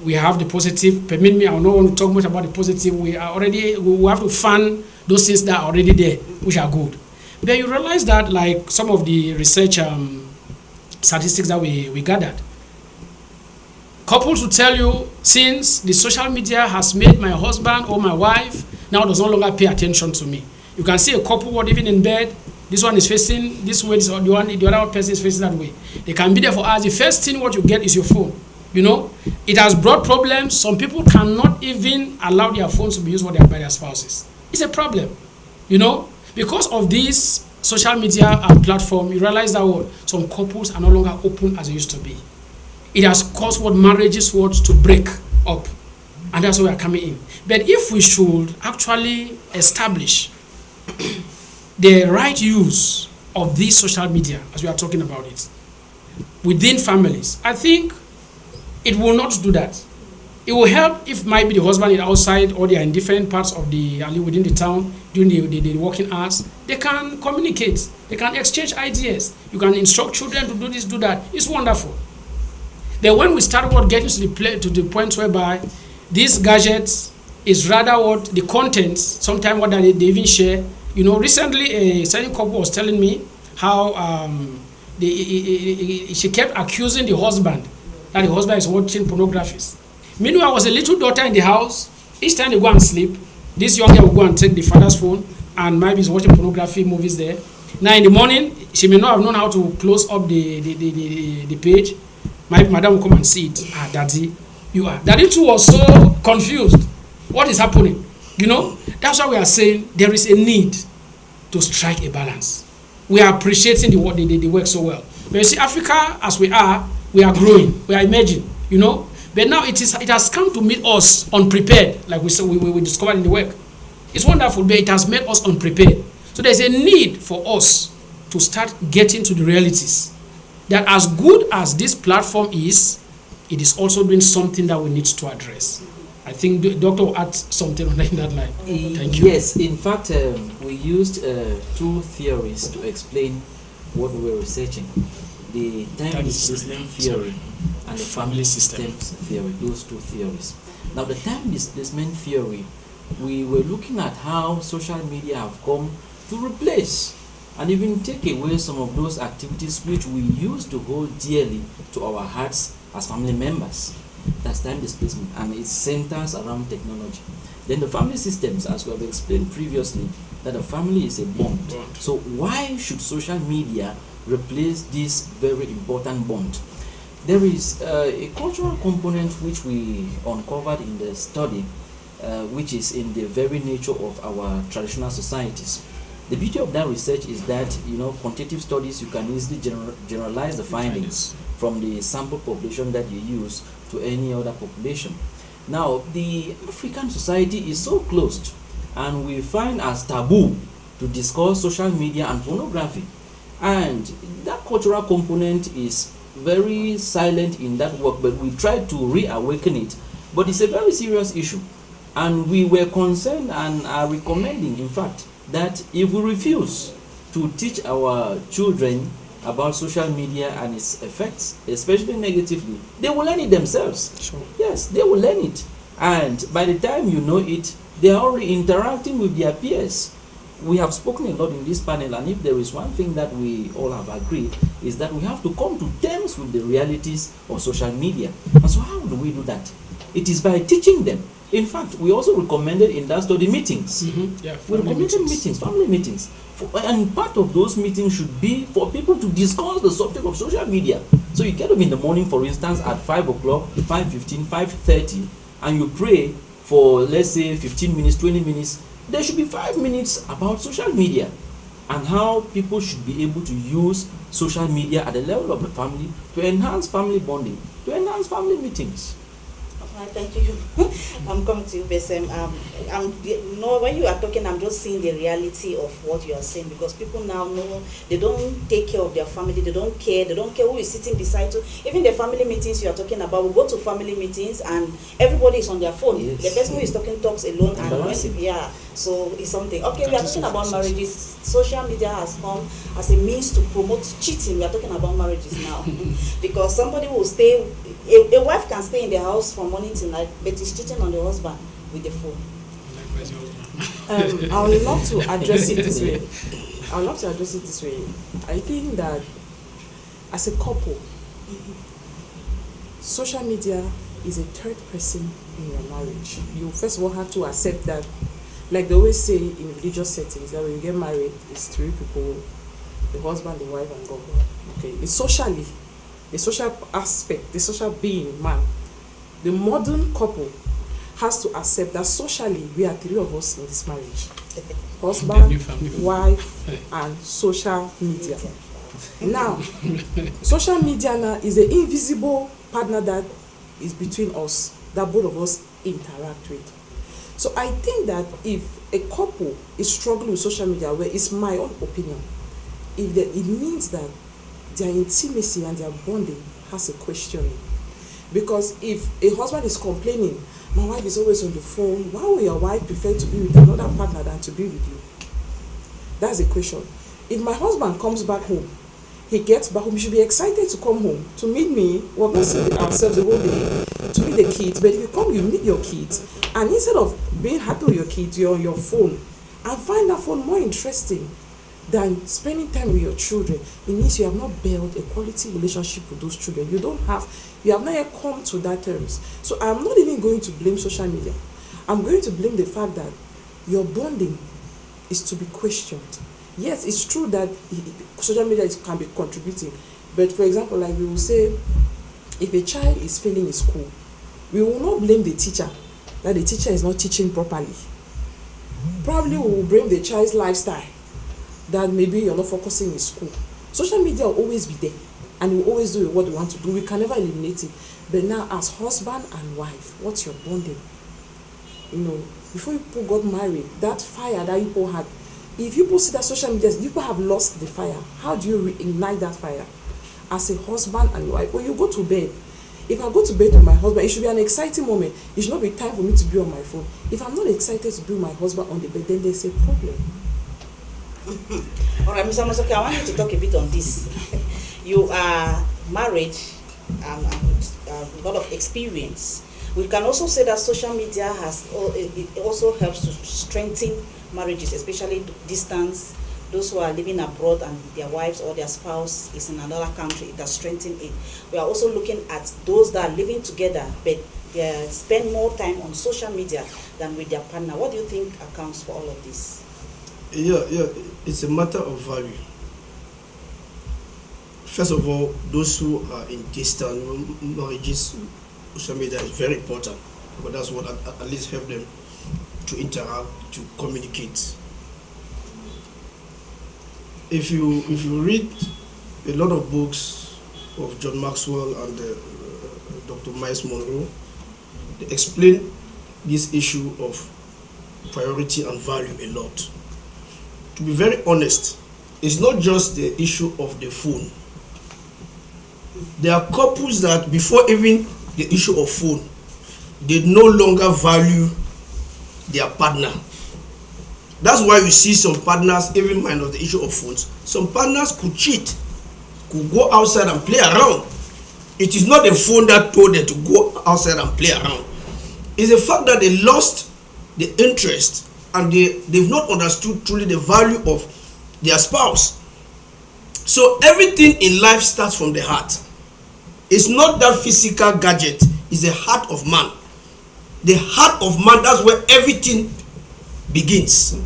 We have the positive. Permit me, I don't want to talk much about the positive. We have to fund those things that are already there, which are good. But you realize that, like some of the research statistics that we gathered, couples will tell you, since the social media has made my husband or my wife now does no longer pay attention to me. You can see a couple what even in bed, this one is facing this way, the other person is facing that way. They can be there for hours. The first thing what you get is your phone. It has brought problems. Some people cannot even allow their phones to be used by their spouses. It's a problem, Because of this social media platform, you realize that some couples are no longer open as they used to be. It has caused marriages to break up. And that's where we are coming in. But if we should actually establish the right use of this social media, as we are talking about it, within families, I think it will not do that. It will help if maybe the husband is outside or they are in different parts of within the town during the working hours. They can communicate. They can exchange ideas. You can instruct children to do this, do that. It's wonderful. Then when we start getting to the point whereby these gadgets is rather the content, sometimes what they even share. Recently a certain couple was telling me how she kept accusing the husband that the husband is watching pornography. Meanwhile, was a little daughter in the house. Each time they go and sleep, this young girl will go and take the father's phone and maybe is watching pornography movies there. Now in the morning, she may not have known how to close up the page. Maybe madam will come and see it. Daddy, you are. Daddy too was so confused. What is happening? That's why we are saying there is a need to strike a balance. We are appreciating the work so well. But you see, Africa, as we are growing, we are emerging, But now it has come to meet us unprepared, like we discovered in the work. It's wonderful, but it has made us unprepared. So there's a need for us to start getting to the realities that as good as this platform is, it is also doing something that we need to address. I think the doctor will add something on that line. Thank you. Yes, in fact, we used two theories to explain what we were researching. The time displacement theory and the family systems theory, those two theories. Now, the time displacement theory, we were looking at how social media have come to replace and even take away some of those activities which we used to hold dearly to our hearts as family members. That's time displacement, and it centers around technology. Then the family systems, as we have explained previously, that a family is a bond. So why should social media replace this very important bond? There is a cultural component which we uncovered in the study, which is in the very nature of our traditional societies. The beauty of that research is that, quantitative studies, you can easily generalize the findings from the sample population that you use to any other population. Now, the African society is so closed, and we find as taboo to discuss social media and pornography. And that cultural component is very silent in that work, but we try to reawaken it. But it's a very serious issue. And we were concerned and are recommending, in fact, that if we refuse to teach our children about social media and its effects, especially negatively, they will learn it themselves. Sure. Yes, they will learn it. And by the time you know it, they are already interacting with their peers. We have spoken a lot in this panel, and if there is one thing that we all have agreed, is that we have to come to terms with the realities of social media. And so how do we do that? It is by teaching them. In fact, we also recommended in that study meetings. Yeah, we recommended meetings, family meetings. And part of those meetings should be for people to discuss the subject of social media. So you get up in the morning, for instance, at 5 o'clock, 5:15, 5:30, and you pray for, let's say, 15 minutes, 20 minutes. There should be 5 minutes about social media and how people should be able to use social media at the level of the family to enhance family bonding, to enhance family meetings. Thank you. I'm coming to you, Besem. When you are talking, I'm just seeing the reality of what you are saying, because people now know they don't take care of their family, they don't care who is sitting beside you. Even the family meetings you are talking about, we go to family meetings and everybody is on their phone. Yes. The person who is talking talks alone, so it's something. Okay, we are talking about marriages. Social media has come as a means to promote cheating. We are talking about marriages now. Because somebody will stay, a wife can stay in the house from morning till night, but is cheating on the husband with the phone. I would love to address it this way. I think that as a couple, social media is a third person in your marriage. You first of all have to accept that, like they always say in religious settings, that when you get married, it's 3 people, the husband, the wife, and God. Okay, it's socially, the social aspect, the social being, man. The modern couple has to accept that socially we are 3 of us in this marriage: husband, wife, and social media. Now, social media now is an invisible partner that is between us, that both of us interact with. So I think that if a couple is struggling with social media, where it's my own opinion, it means that their intimacy and their bonding has a question. Because if a husband is complaining, my wife is always on the phone, why would your wife prefer to be with another partner than to be with you? That's a question. If my husband comes back home, he gets back home, he should be excited to come home, to meet me. We're not seeing ourselves the whole day, to meet the kids. But if you come, you meet your kids, and instead of being happy with your kids, you're on your phone, and find that phone more interesting than spending time with your children. It means you have not built a quality relationship with those children. You have not yet come to that terms. So I'm not even going to blame social media. I'm going to blame the fact that your bonding is to be questioned. Yes, it's true that social media can be contributing, but for example, like we will say, if a child is failing in school, we will not blame the teacher that the teacher is not teaching properly. Probably we will blame the child's lifestyle, that maybe you're not focusing in school. Social media will always be there, and we will always do what we want to do. We can never eliminate it. But now, as husband and wife, what's your bonding? Before you people got married, that fire that you people had, if you people see that social media, people have lost the fire. How do you reignite that fire? As a husband and wife, when you go to bed, if I go to bed with my husband, it should be an exciting moment. It should not be time for me to be on my phone. If I'm not excited to be with my husband on the bed, then there's a problem. All right, Mr. Amosoke, I want you to talk a bit on this. You are married and a lot of experience. We can also say that social media it also helps to strengthen marriages, especially distance. Those who are living abroad and their wives or their spouse is in another country, it has strengthened it. We are also looking at those that are living together, but they spend more time on social media than with their partner. What do you think accounts for all of this? Yeah, it's a matter of value. First of all, those who are in distant marriages, social media is very important, but that's what at least help them to interact, to communicate. If you read a lot of books of John Maxwell and Dr. Miles Monroe, they explain this issue of priority and value a lot. To be very honest, it's not just the issue of the phone. There are couples that before even the issue of phone, they no longer value their partner. That's why you see some partners, even minus the issue of phones, some partners could cheat, could go outside and play around. It is not the phone that told them to go outside and play around. It's the fact that they lost the interest and they've not understood truly the value of their spouse. So everything in life starts from the heart. It's not that physical gadget, it's the heart of man. The heart of man, that's where everything begins.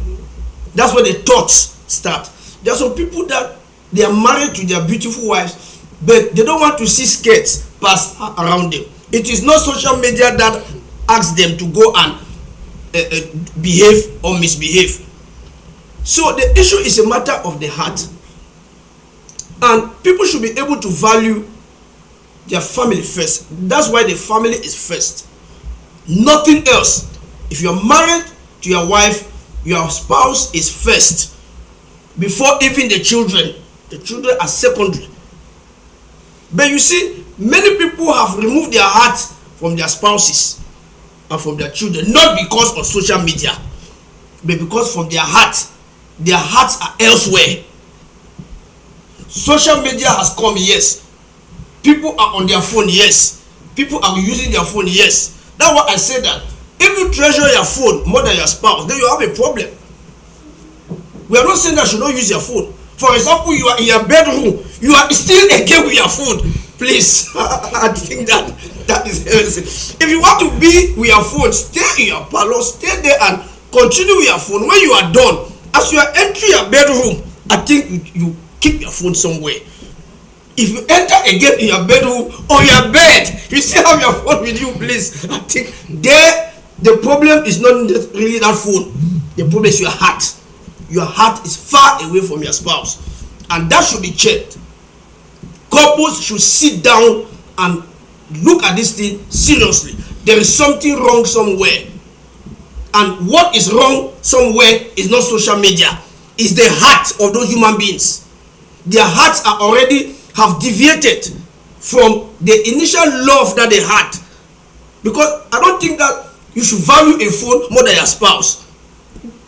That's where the thoughts start. There are some people that they are married to their beautiful wives, but they don't want to see skirts pass around them. It is not social media that asks them to go and behave or misbehave. So the issue is a matter of the heart, and people should be able to value their family first. That's why the family is first, nothing else. If you are married to your wife, your spouse is first before even the children. The children are secondary. But you see, many people have removed their heart from their spouses and from their children, not because of social media, but because from their hearts are elsewhere. Social media has come, yes. People are on their phone, yes. People are using their phone, yes. That's why I say that if you treasure your phone more than your spouse, then you have a problem. We are not saying that you should not use your phone. For example, you are in your bedroom, you are still again with your phone. Please, I think that is healthy. If you want to be with your phone, stay in your parlor, stay there and continue with your phone. When you are done, as you are entering your bedroom, I think you keep your phone somewhere. If you enter again in your bedroom or your bed, you still have your phone with you, please. I think there the problem is not really that phone. The problem is your heart. Your heart is far away from your spouse, and that should be checked. Couples should sit down and look at this thing seriously. There is something wrong somewhere, and what is wrong somewhere is not social media. It's the heart of those human beings. Their hearts are already have deviated from the initial love that they had. Because I don't think that you should value a phone more than your spouse.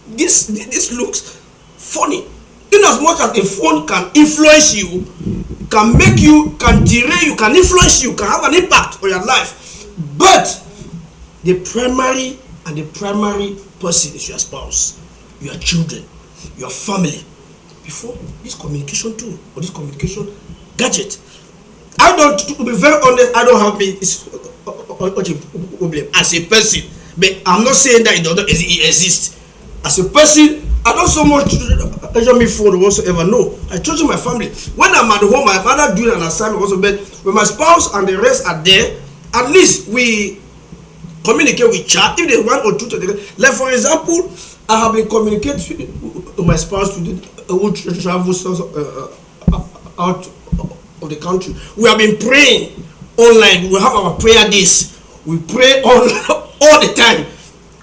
This looks funny. In as much as a phone can influence you, can make you, can derail you, can influence you, can have an impact on your life, but the primary person is your spouse, your children, your family, before this communication tool or this communication gadget. To be very honest, I don't have this problem as a person, but I'm not saying that it doesn't exist. As a person, I don't so much treasure my phone whatsoever. No, I treasure my family. When I'm at home, my mother doing an assignment also, but when my spouse and the rest are there, at least we communicate, we chat. If there's one or two together, like for example, I have been communicating with my spouse who travels out of the country. We have been praying online. We have our prayer days. We pray all the time.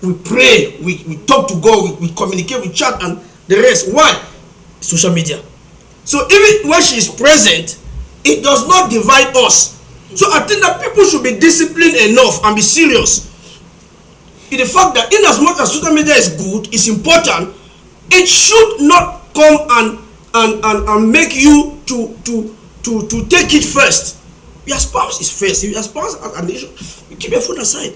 We pray, we talk to God, we communicate, we chat, and the rest. Why? Social media. So even when she is present, it does not divide us. So I think that people should be disciplined enough and be serious in the fact that in as much as social media is good, it's important, it should not come and make you to take it first. Your spouse is first. If your spouse has an issue, you keep your phone aside.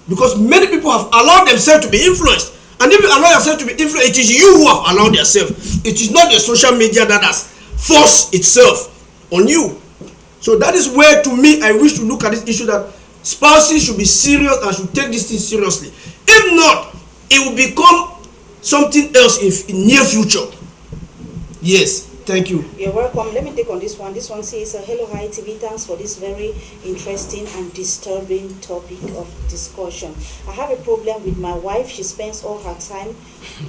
Because many people have allowed themselves to be influenced. And if you allow yourself to be influenced, it is you who have allowed yourself. It is not the social media that has forced itself on you. So that is where, to me, I wish to look at this issue that spouses should be serious and should take this thing seriously. If not, it will become something else in near future. Yes. Thank you. You're welcome. Let me take on this one. This one says, hello, hi TV. Thanks for this very interesting and disturbing topic of discussion. I have a problem with my wife. She spends all her time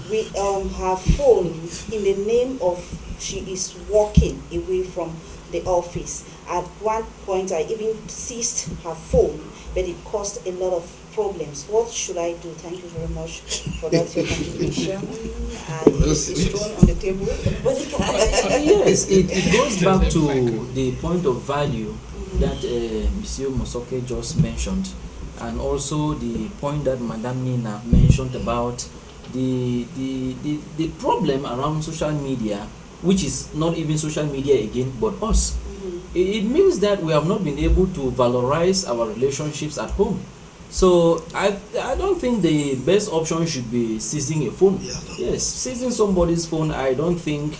with her phone in the name of she is walking away from the office. At one point, I even seized her phone, but it caused a lot of problems. What should I do? Thank you very much for that your contribution. It's thrown on the table. Yes, it goes back to the point of value that Monsieur Mosoke just mentioned, and also the point that Madame Nina mentioned about the problem around social media, which is not even social media again, but us. It means that we have not been able to valorize our relationships at home. So I don't think the best option should be seizing a phone. Yeah, no. Yes, seizing somebody's phone, I don't think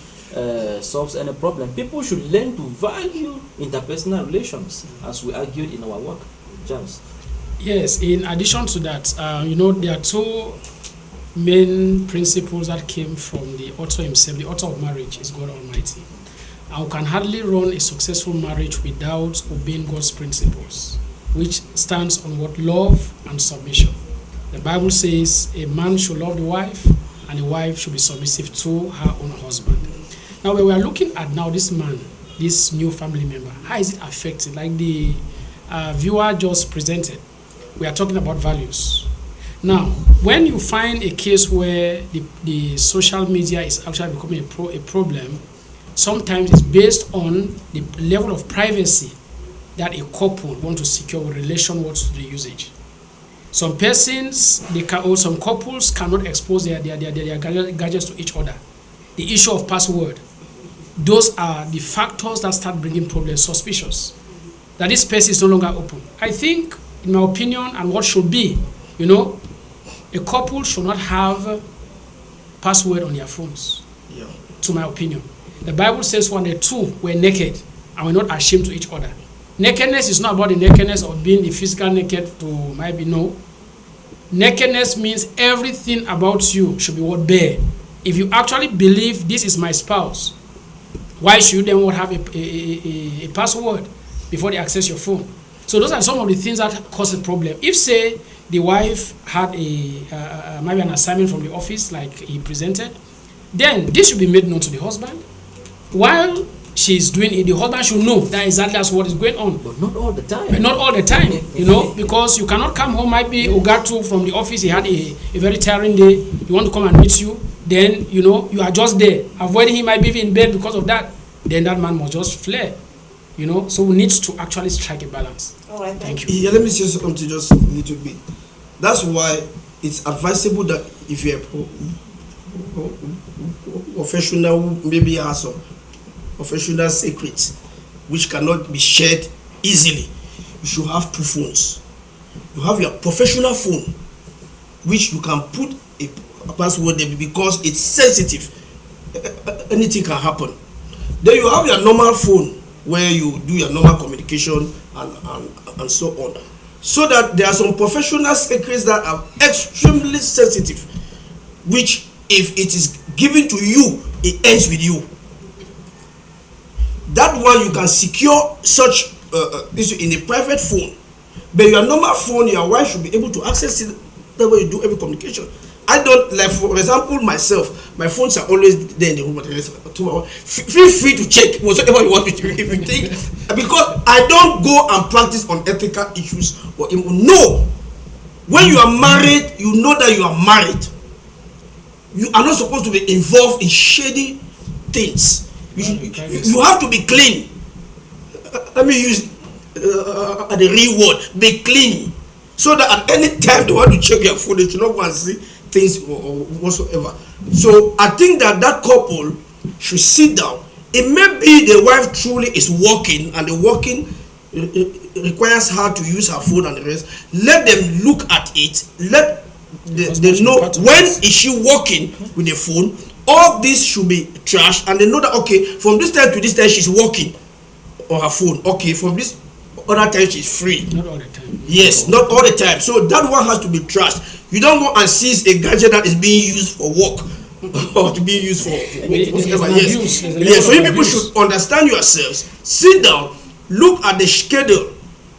solves any problem. People should learn to value interpersonal relations, as we argued in our work. James. Yes, in addition to that, there are two main principles that came from the author himself. The author of marriage is God Almighty. and we can hardly run a successful marriage without obeying God's principles, which stands on what? Love and submission. The Bible says a man should love the wife and the wife should be submissive to her own husband. Now, when we are looking at now this man, this new family member, how is it affected? Like the viewer just presented, we are talking about values. Now, when you find a case where the social media is actually becoming a problem, sometimes it's based on the level of privacy that a couple want to secure with relation to the usage. Some persons, or some couples cannot expose their gadgets to each other. The issue of password, those are the factors that start bringing problems, suspicious, that this space is no longer open. I think, in my opinion, and what should be, a couple should not have password on their phones, to my opinion. The Bible says when the two were naked and were not ashamed to each other. Nakedness is not about the nakedness of being the physical naked to maybe no. Nakedness means everything about you should be what bare. If you actually believe this is my spouse, why should you then have a password before they access your phone? So those are some of the things that cause a problem. If say the wife had maybe an assignment from the office like he presented, then this should be made known to the husband. While she's doing it, the husband should know that exactly that's what is going on. But not all the time. But not all the time, because you cannot come home, might be Ogatu from the office, he had a very tiring day, you want to come and meet you, then, you are just there. Avoiding him, might be in bed because of that. Then that man must just flare, So we need to actually strike a balance. All right, thank you. Yeah, let me say something just a little bit. That's why it's advisable that if you're a professional, maybe has some professional secrets which cannot be shared easily, you should have two phones. You have your professional phone, which you can put a password there because it's sensitive. Anything can happen. Then you have your normal phone where you do your normal communication and so on. So that there are some professional secrets that are extremely sensitive, which if it is given to you, it ends with you. That one you can secure such issue in a private phone, but your normal phone, your wife should be able to access it. That way you do every communication. I don't, like for example myself, my phones are always there in the room. Feel free to check whatever you want to do if you think, because I don't go and practice on ethical issues or no. When you are married, you know that you are married. You are not supposed to be involved in shady things. You have to be clean. Let me use the real word, be clean, so that at any time they want to check your phone, they should not go and see things or whatsoever. So I think that couple should sit down. It may be the wife truly is working and the working requires her to use her phone and the rest. Let them look at it. Let they know when is she working with the phone. All this should be trashed, and they know that okay, from this time to this time she's working on her phone. Okay, from this other time she's free. Not all the time. Yes, not all the time. So that one has to be trashed. You don't go and seize a gadget that is being used for work or to be used for whatever. Yes. So you people should understand yourselves. Sit down, look at the schedule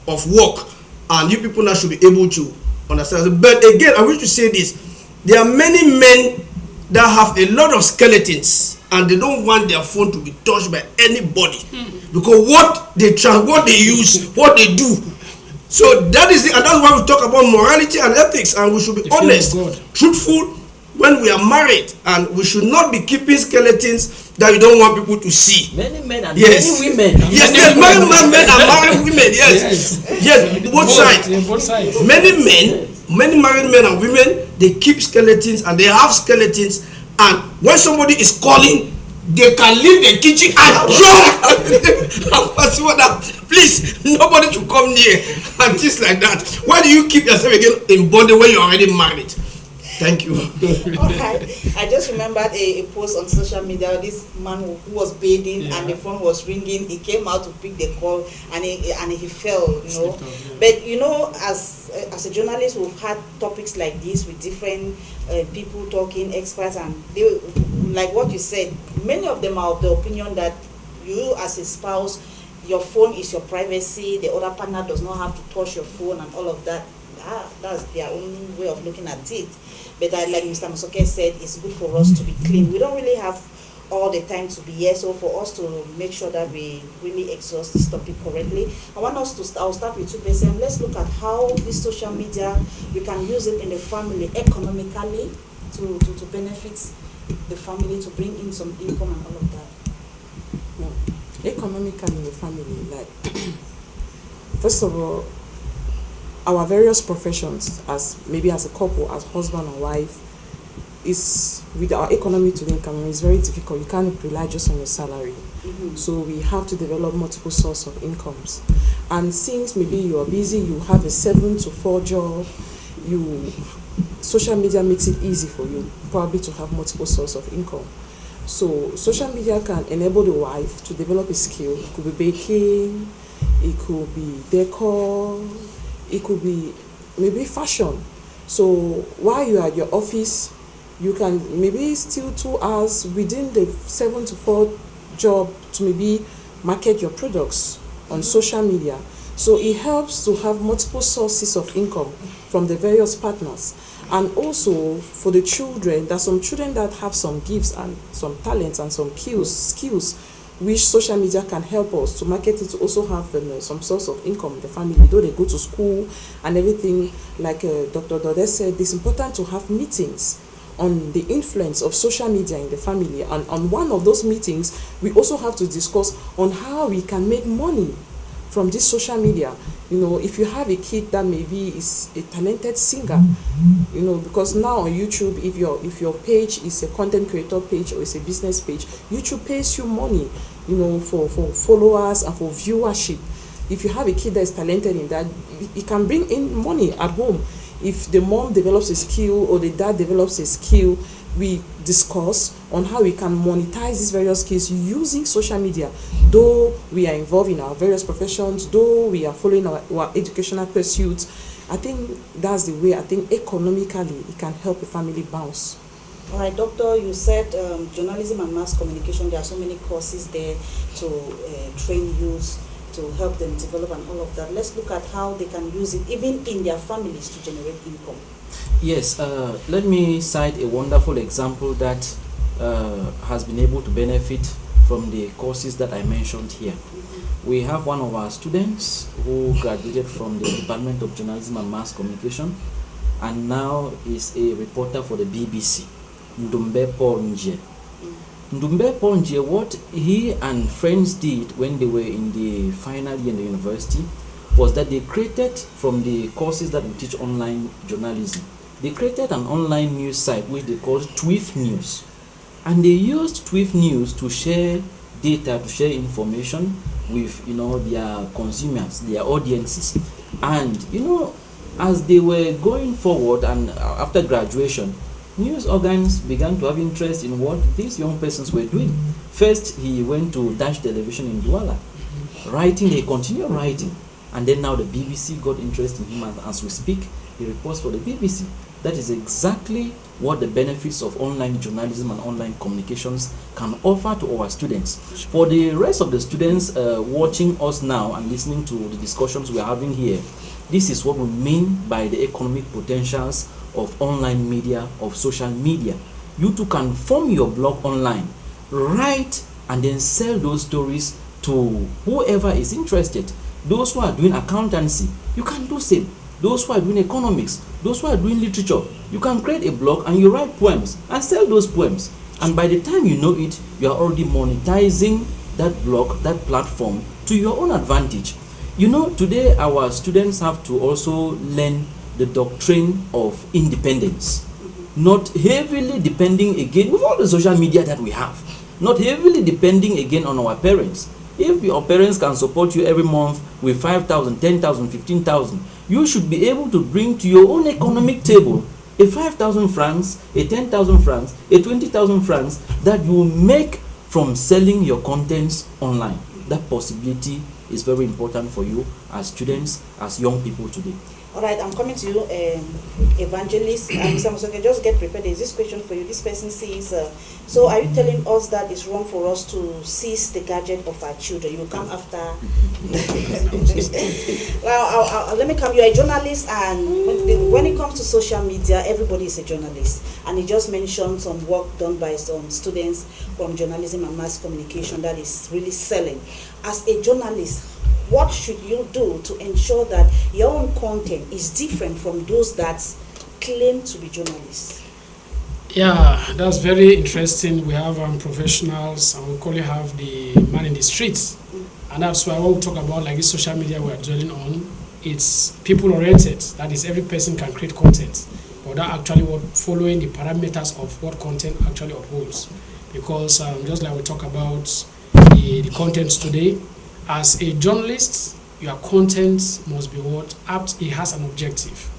of work, and you people now should be able to understand. But again, I wish to say this: there are many men that have a lot of skeletons, and they don't want their phone to be touched by anybody because what they use, what they do. So that is it, and that's why we talk about morality and ethics, and we should be honest, truthful when we are married, and we should not be keeping skeletons that we don't want people to see. Many men and many women. Yes, many men and married women. Yes, both sides. Many married men and women, they keep skeletons and they have skeletons, and when somebody is calling, they can leave the kitchen and jump. Please, nobody should come near and things like that. Why do you keep yourself again in bondage when you're already married? Thank you. Alright, I just remembered a post on social media. This man who was bathing and the phone was ringing. He came out to pick the call and he fell. But as a journalist, we've had topics like this with different people talking, experts, and they, like what you said, many of them are of the opinion that you as a spouse, your phone is your privacy, the other partner does not have to touch your phone and all of that. That's their own way of looking at it. But like Mr. Musoke said, it's good for us to be clean. We don't really have all the time to be here, so for us to make sure that we really exhaust this topic correctly, I want us to I'll start with you, Besem. Let's look at how this social media, you can use it in the family economically to benefit the family, to bring in some income and all of that. Yeah. Economically in the family, like first of all, our various professions, as maybe as a couple, as husband and wife, is with our economy to income, it's very difficult. You can't rely just on your salary. So we have to develop multiple sources of incomes. And since maybe you are busy, you have a 7 to 4 job, social media makes it easy for you probably to have multiple sources of income. So social media can enable the wife to develop a skill. It could be baking, it could be decor, it could be maybe fashion. So while you are at your office, you can maybe steal 2 hours within the 7 to 4 job to maybe market your products on social media. So it helps to have multiple sources of income from the various partners. And also for the children, there are some children that have some gifts and some talents and some skills which social media can help us to market it, to also have some source of income in the family, though they go to school and everything. Like Dr. Dode said, it's important to have meetings on the influence of social media in the family, and on one of those meetings we also have to discuss on how we can make money from this social media. If you have a kid that maybe is a talented singer, because now on YouTube, if your page is a content creator page or it's a business page, YouTube pays you money, for followers and for viewership. If you have a kid that is talented in that, it can bring in money at home. If the mom develops a skill or the dad develops a skill, we discuss on how we can monetize these various skills using social media. Though we are involved in our various professions, though we are following our educational pursuits, I think that's the way. I think economically it can help a family bounce. All right, Doctor, you said journalism and mass communication, there are so many courses there to train youth, to help them develop and all of that. Let's look at how they can use it even in their families to generate income. Yes, let me cite a wonderful example that has been able to benefit from the courses that I mentioned here. We have one of our students who graduated from the Department of Journalism and Mass Communication and now is a reporter for the BBC, Ndumbe Paul Nje. Ndumbe Paul Nje, what he and friends did when they were in the final year in the university was that they created, from the courses that we teach online journalism, they created an online news site which they called Twiff News. And they used Twiff News to share data, to share information with their consumers, their audiences. And as they were going forward and after graduation, news organs began to have interest in what these young persons were doing. First, he went to Dash Television in Douala, writing. He continued writing, and then now the BBC got interested in him, and as we speak, he reports for the BBC. That is exactly what the benefits of online journalism and online communications can offer to our students. For the rest of the students watching us now and listening to the discussions we are having here, this is what we mean by the economic potentials of online media, of social media. You too can form your blog online, write and then sell those stories to whoever is interested. Those who are doing accountancy, you can do same. Those who are doing economics, those who are doing literature, you can create a blog and you write poems and sell those poems. And by the time you know it, you are already monetizing that blog, that platform to your own advantage. Today our students have to also learn the doctrine of independence, not heavily depending again with all the social media that we have, not heavily depending again on our parents. If your parents can support you every month with 5,000, 10,000, 15,000, you should be able to bring to your own economic table a 5,000 francs, a 10,000 francs, a 20,000 francs that you make from selling your contents online. That possibility is very important for you as students, as young people today. All right, I'm coming to you, Evangelist. Mr. Musoke, just get prepared. There's this question for you. This person says, so are you telling us that it's wrong for us to seize the gadget of our children? You come after. Well, let me come. You're a journalist, and when it comes to social media, everybody is a journalist. And he just mentioned some work done by some students from journalism and mass communication that is really selling. As a journalist, what should you do to ensure that your own content is different from those that claim to be journalists? Yeah, that's very interesting. We have professionals, and we currently have the man in the streets. And that's why when we talk about like this social media we are dwelling on, it's people oriented. That is, every person can create content, but that actually what following the parameters of what content actually upholds. Because just like we talk about the contents today, as a journalist, your content must be what apt. It has an objective.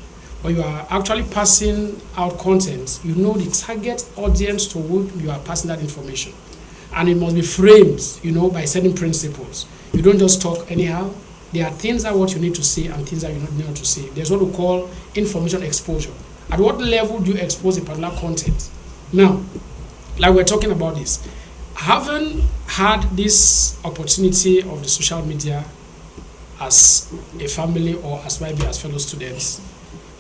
When you are actually passing out content, you know the target audience to whom you are passing that information, and it must be framed, by certain principles. You don't just talk anyhow. There are things that what you need to say and things that you don't need to say. There's what we call information exposure. At what level do you expose a particular content? Now, like we're talking about this, having had this opportunity of the social media as a family or as maybe as fellow students,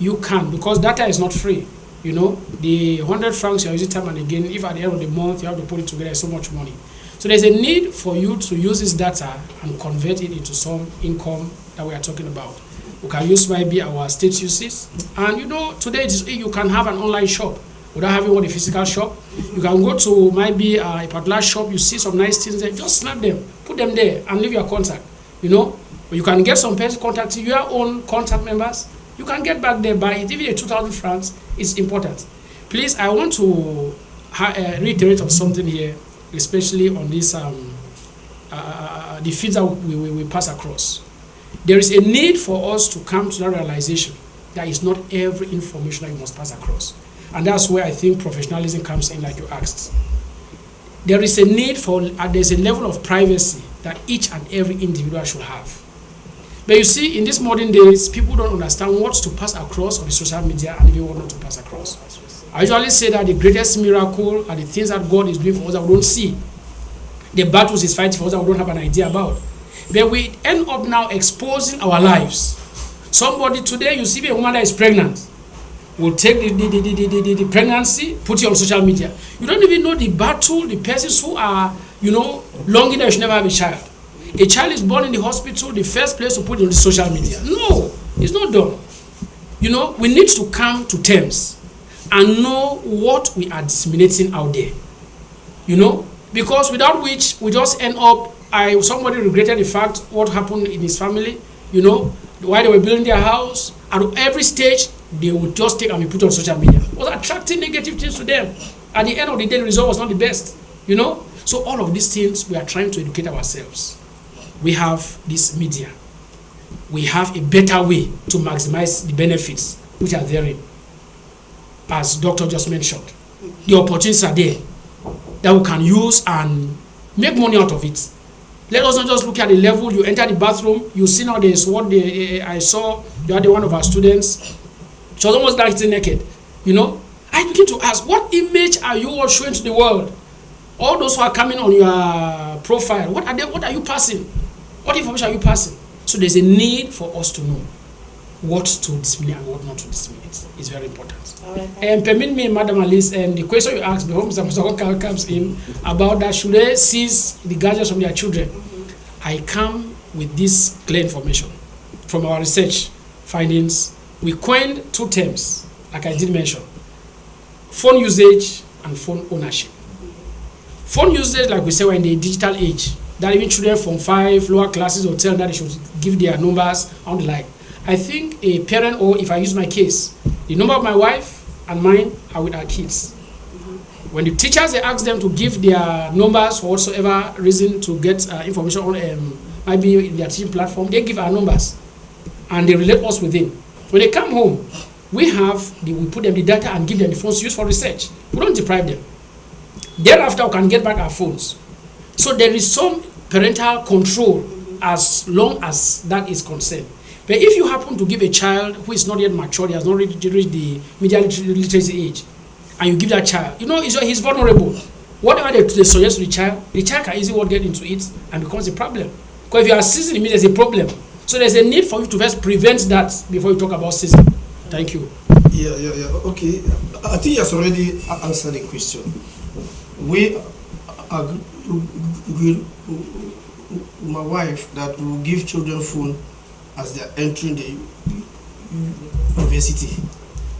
you can, because data is not free. The 100 francs you're using time and again, if at the end of the month you have to put it together, it's so much money. So there's a need for you to use this data and convert it into some income that we are talking about. We can use maybe our state uses, and today you can have an online shop without having a physical shop. You can go to maybe a particular shop, you see some nice things there, just snap them, put them there, and leave your contact. You can get some person contacting your own contact members. You can get back there by it. Even a 2,000 francs is important. Please, I want to reiterate on something here, especially on this the feeds that we pass across. There is a need for us to come to that realization that it's not every information that you must pass across. And that's where I think professionalism comes in, like you asked. There is a need for, there's a level of privacy that each and every individual should have. But you see, in these modern days, people don't understand what to pass across on the social media and even what not to pass across. I usually say that the greatest miracle are the things that God is doing for us that we don't see. The battles He's fighting for us that we don't have an idea about. But we end up now exposing our lives. Somebody today, you see a woman that is pregnant, will take the pregnancy, put it on social media. You don't even know the battle, the persons who are, longing that you should never have a child. A child is born in the hospital, the first place to put it on the social media. No, it's not done. We need to come to terms and know what we are disseminating out there. Because without which we just end up, somebody regretted the fact what happened in his family, while they were building their house. At every stage, they would just take and be put on social media. It was attracting negative things to them. At the end of the day, the result was not the best. So all of these things, we are trying to educate ourselves. We have this media. We have a better way to maximize the benefits which are therein. As Doctor just mentioned, the opportunities are there that we can use and make money out of it. Let us not just look at the level. You enter the bathroom, you see nowadays what I saw the other one of our students. She was almost like naked. I begin to ask, what image are you all showing to the world? All those who are coming on your profile, what are you passing? What information are you passing? So there's a need for us to know what to disseminate and what not to disseminate. It's very important. All right, And permit me, Madam Alice, and the question you asked before Mr. Musoke comes in about that should they seize the gadgets from their children? I come with this clear information from our research findings. We coined two terms, like I did mention: phone usage and phone ownership. Phone usage, like we say, we're in the digital age. That even children from 5 lower classes will tell that they should give their numbers and the like. I think a parent, or if I use my case, the number of my wife and mine are with our kids. When the teachers, they ask them to give their numbers for whatsoever reason to get information on maybe in their teaching platform, they give our numbers and they relate us with them. When they come home, we put them the data and give them the phones used for research. We don't deprive them. Thereafter, we can get back our phones. So there is some parental control as long as that is concerned. But if you happen to give a child who is not yet mature, he has not reached the media literacy age, and you give that child, you know, he's vulnerable. Whatever they suggest to the child can easily get into it and becomes a problem. Because if you are seizing the media, there's a problem. So there's a need for you to first prevent that before you talk about seizing. Thank you. Yeah. Okay. I think he has already answered the question. We agree with my wife that we will give children phone as they are entering the university,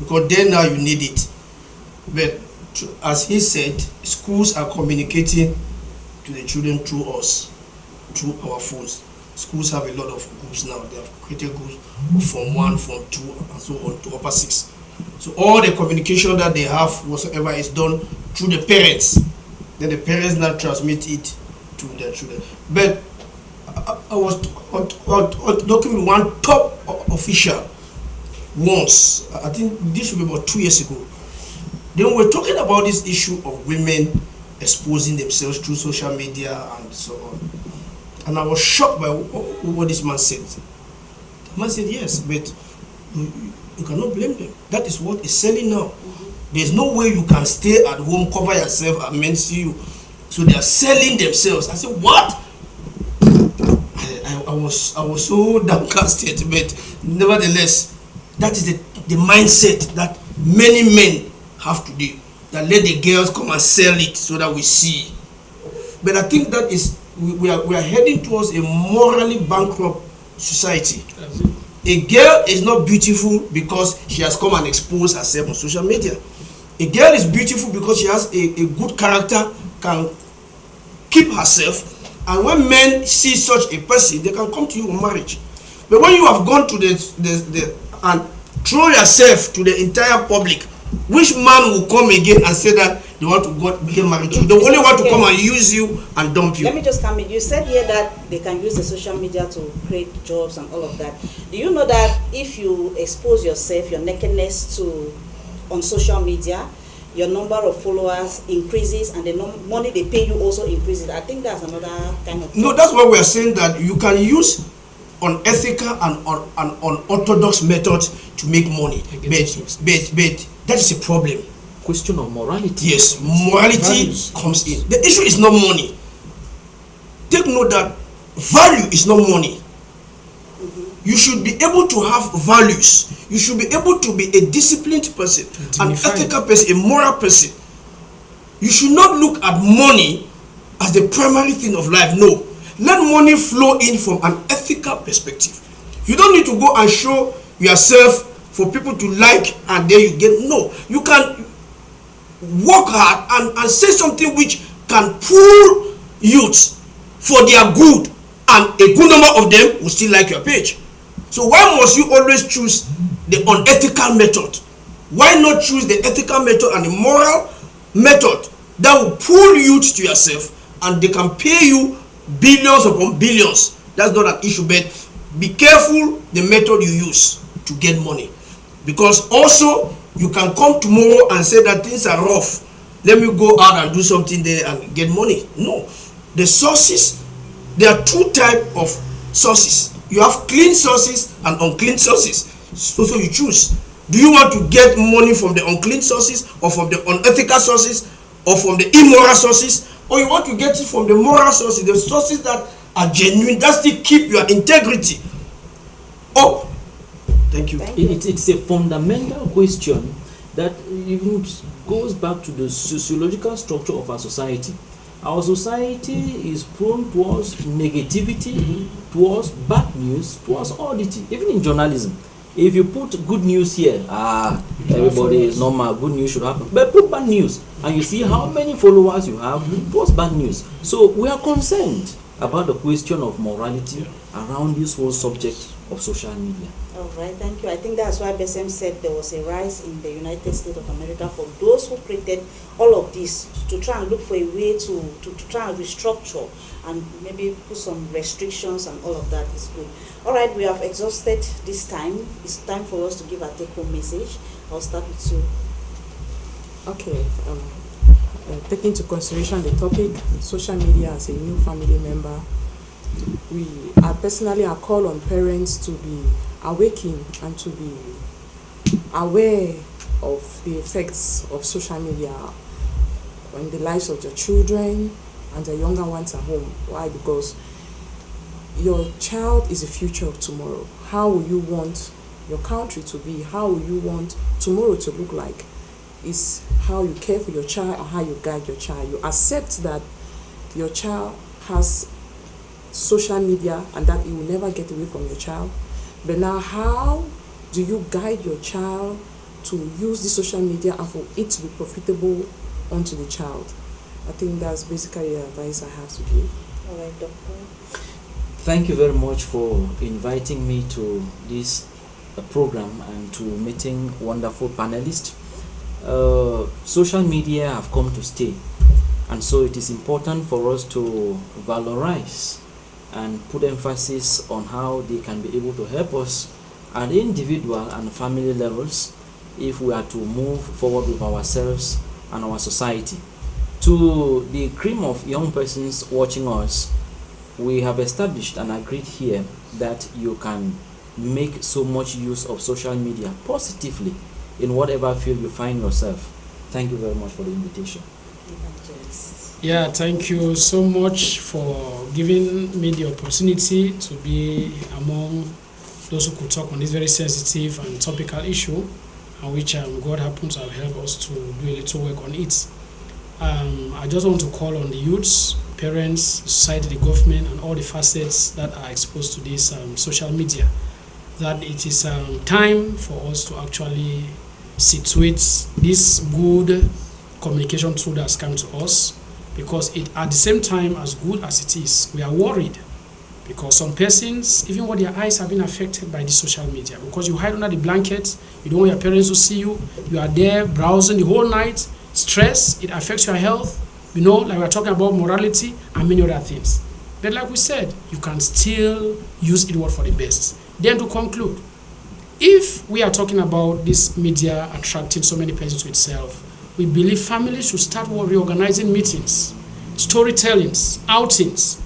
because then now you need it. But as he said, schools are communicating to the children through us, through our phones. Schools have a lot of groups now. They have created groups from 1, from 2, and so on to upper 6. So all the communication that they have, whatsoever, is done through the parents. Then the parents now transmit it to their children. But I was talking with one top official once. I think this should be about 2 years ago. Then we were talking about this issue of women exposing themselves through social media and so on. And I was shocked by what this man said. The man said, yes, but you cannot blame them. That is what is selling now. There's no way you can stay at home, cover yourself, and men see you. So they are selling themselves. I said, what? I was so downcasted, but nevertheless, that is the mindset that many men have today. That let the girls come and sell it so that we see. But I think that is we are heading towards a morally bankrupt society. A girl is not beautiful because she has come and exposed herself on social media. A girl is beautiful because she has a good character, can keep herself, and when men see such a person, they can come to you for marriage. But when you have gone to the and throw yourself to the entire public, which man will come again and say that they want to get married to you? They only want to come and use you and dump you. Let me just come in. You said here that they can use the social media to create jobs and all of that. Do you know that if you expose yourself, your nakedness on social media, your number of followers increases and the money they pay you also increases? I think that's another kind of thing. No, that's why we are saying that you can use unethical and unorthodox methods to make money. But that is a problem. Question of morality. Yes, morality comes in. The issue is not money. Take note that value is not money. You should be able to have values. You should be able to be a disciplined person, an ethical person, a moral person. You should not look at money as the primary thing of life. No. Let money flow in from an ethical perspective. You don't need to go and show yourself for people to like and then you get. No. You can work hard and say something which can pull youths for their good, and a good number of them will still like your page. So why must you always choose the unethical method? Why not choose the ethical method and the moral method that will pull youth to yourself, and they can pay you billions upon billions? That's not an issue, but be careful the method you use to get money, because also you can come tomorrow and say that things are rough, let me go out and do something there and get money. No. The sources, there are two types of sources. You have clean sources and unclean sources. So you choose. Do you want to get money from the unclean sources, or from the unethical sources, or from the immoral sources, or you want to get it from the moral sources, the sources that are genuine, that still keep your integrity? Oh, thank you. It's a fundamental question that even goes back to the sociological structure of our society. Our society is prone towards negativity, towards bad news, towards oddity, even in journalism. If you put good news here, everybody is normal, good news should happen. But put bad news, and you see how many followers you have towards bad news. So we are concerned about the question of morality around this whole subject of social media. All right, thank you. I think that's why Besem said there was a rise in the United States of America for those who created all of this to try and look for a way to try and restructure and maybe put some restrictions, and all of that is good. All right, we have exhausted this time. It's time for us to give a take-home message. I'll start with you. Okay. Taking into consideration the topic, social media as a new family member, I personally call on parents to be awakened and to be aware of the effects of social media on the lives of their children and the younger ones at home. Why? Because your child is the future of tomorrow. How will you want your country to be? How will you want tomorrow to look like? Is how you care for your child and how you guide your child. You accept that your child has social media and that it will never get away from your child. But now, how do you guide your child to use the social media and for it to be profitable onto the child? I think that's basically the advice I have to give. All right, Doctor. Thank you very much for inviting me to this program and to meeting wonderful panelists. Social media have come to stay, and so it is important for us to valorize and put emphasis on how they can be able to help us at individual and family levels if we are to move forward with ourselves and our society. To the cream of young persons watching us, we have established and agreed here that you can make so much use of social media positively in whatever field you find yourself. Thank you very much for the invitation. Yeah, thank you so much for giving me the opportunity to be among those who could talk on this very sensitive and topical issue, and which God happens to have helped us to do a little work on it. I just want to call on the youths, parents, society, the government, and all the facets that are exposed to this social media, that it is time for us to actually situate this good communication tool that has come to us, because it, at the same time, as good as it is, we are worried because some persons, even when their eyes have been affected by the social media, because you hide under the blanket, you don't want your parents to see you, you are there browsing the whole night, stress, it affects your health, you know, like we're talking about morality and many other things. But like we said, you can still use it for the best. Then to conclude, if we are talking about this media attracting so many persons to itself, we believe families should start reorganizing meetings, storytellings, outings.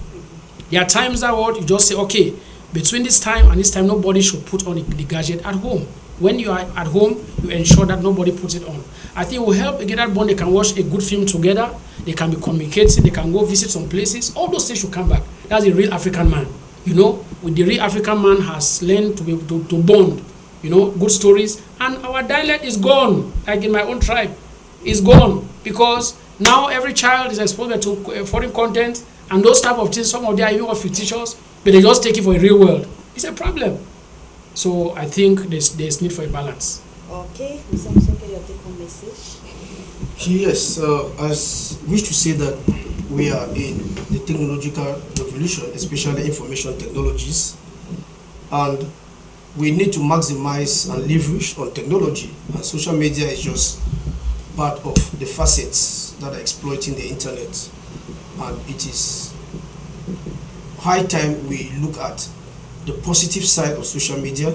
There are times that you just say, okay, between this time and this time, nobody should put on the gadget at home. When you are at home, you ensure that nobody puts it on. I think it will help again that bond. They can watch a good film together, they can be communicating, they can go visit some places. All those things should come back. That's a real African man. You know, with the real African man has learned to be to bond, you know, good stories. And our dialect is gone, like in my own tribe, is gone, because now every child is exposed to foreign content and those type of things. Some of them are even fictitious, but they just take it for a real world. It's a problem. So I think there's need for a balance. Okay, Mr. Musoke, your take home message. Yes, I wish to say that we are in the technological revolution, especially information technologies, and we need to maximize and leverage on technology, and social media is just part of the facets that are exploiting the internet, and it is high time we look at the positive side of social media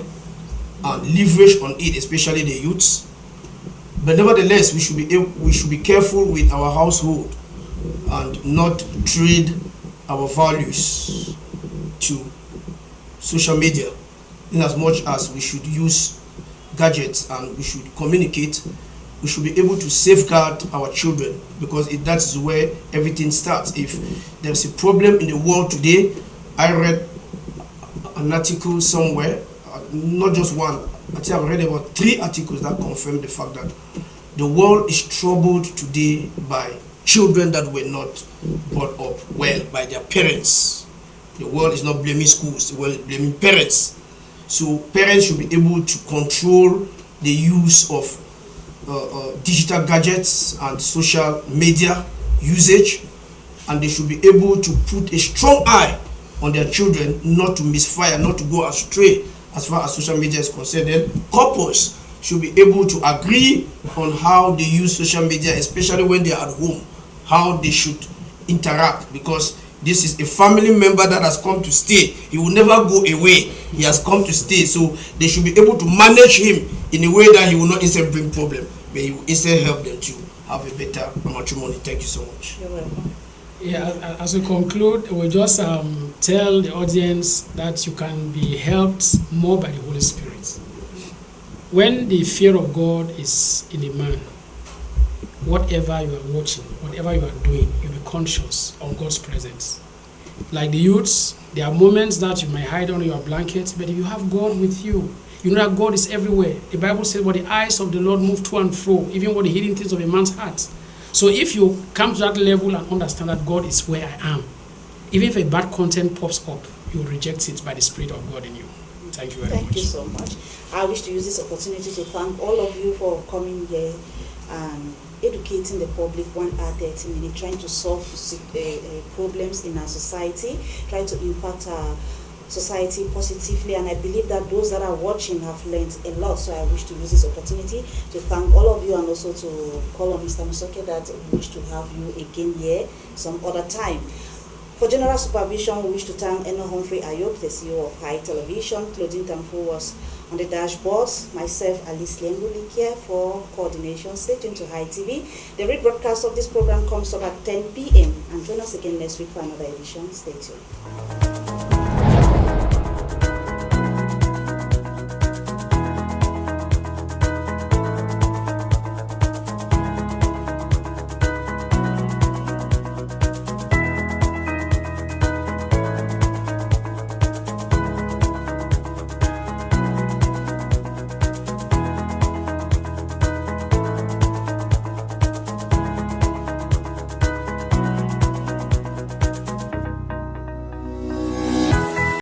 and leverage on it, especially the youths. But nevertheless, we should be careful with our household and not trade our values to social media, in as much as we should use gadgets and we should communicate. We should be able to safeguard our children, because that's where everything starts. If there's a problem in the world today, I read an article somewhere, not just one, I think I've read about 3 articles that confirm the fact that the world is troubled today by children that were not brought up well by their parents. The world is not blaming schools, the world is blaming parents. So parents should be able to control the use of digital gadgets and social media usage, and they should be able to put a strong eye on their children not to misfire, not to go astray as far as social media is concerned. Then couples should be able to agree on how they use social media, especially when they are at home, how they should interact, because this is a family member that has come to stay. He will never go away. He has come to stay, so they should be able to manage him in a way that he will not instead bring problem, but he will instead help them to have a better matrimony. Thank you so much. You're welcome. Yeah, as we conclude, we'll just tell the audience that you can be helped more by the Holy Spirit. When the fear of God is in a man, whatever you are watching, whatever you are doing, you'll be conscious of God's presence. Like the youths, there are moments that you might hide under your blanket, but if you have God with you, you know that God is everywhere. The Bible says, "But the eyes of the Lord move to and fro, even what the hidden things of a man's heart." So if you come to that level and understand that God is where I am, even if a bad content pops up, you reject it by the Spirit of God in you. Thank you very much. Thank you so much. I wish to use this opportunity to thank all of you for coming here and educating the public 1 hour 30 minutes, trying to solve problems in our society, trying to impact our society positively, and I believe that those that are watching have learned a lot. So I wish to use this opportunity to thank all of you, and also to call on Mr. Musoke that we wish to have you again here some other time. For general supervision, we wish to thank Eno Humphrey Ayok, the CEO of High Television. Claudine Tamfu was on the dashboard. Myself, Alice Lengulikia, for coordination. Stay tuned to High TV. The rebroadcast of this program comes up at 10 p.m. and join us again next week for another edition. Stay tuned.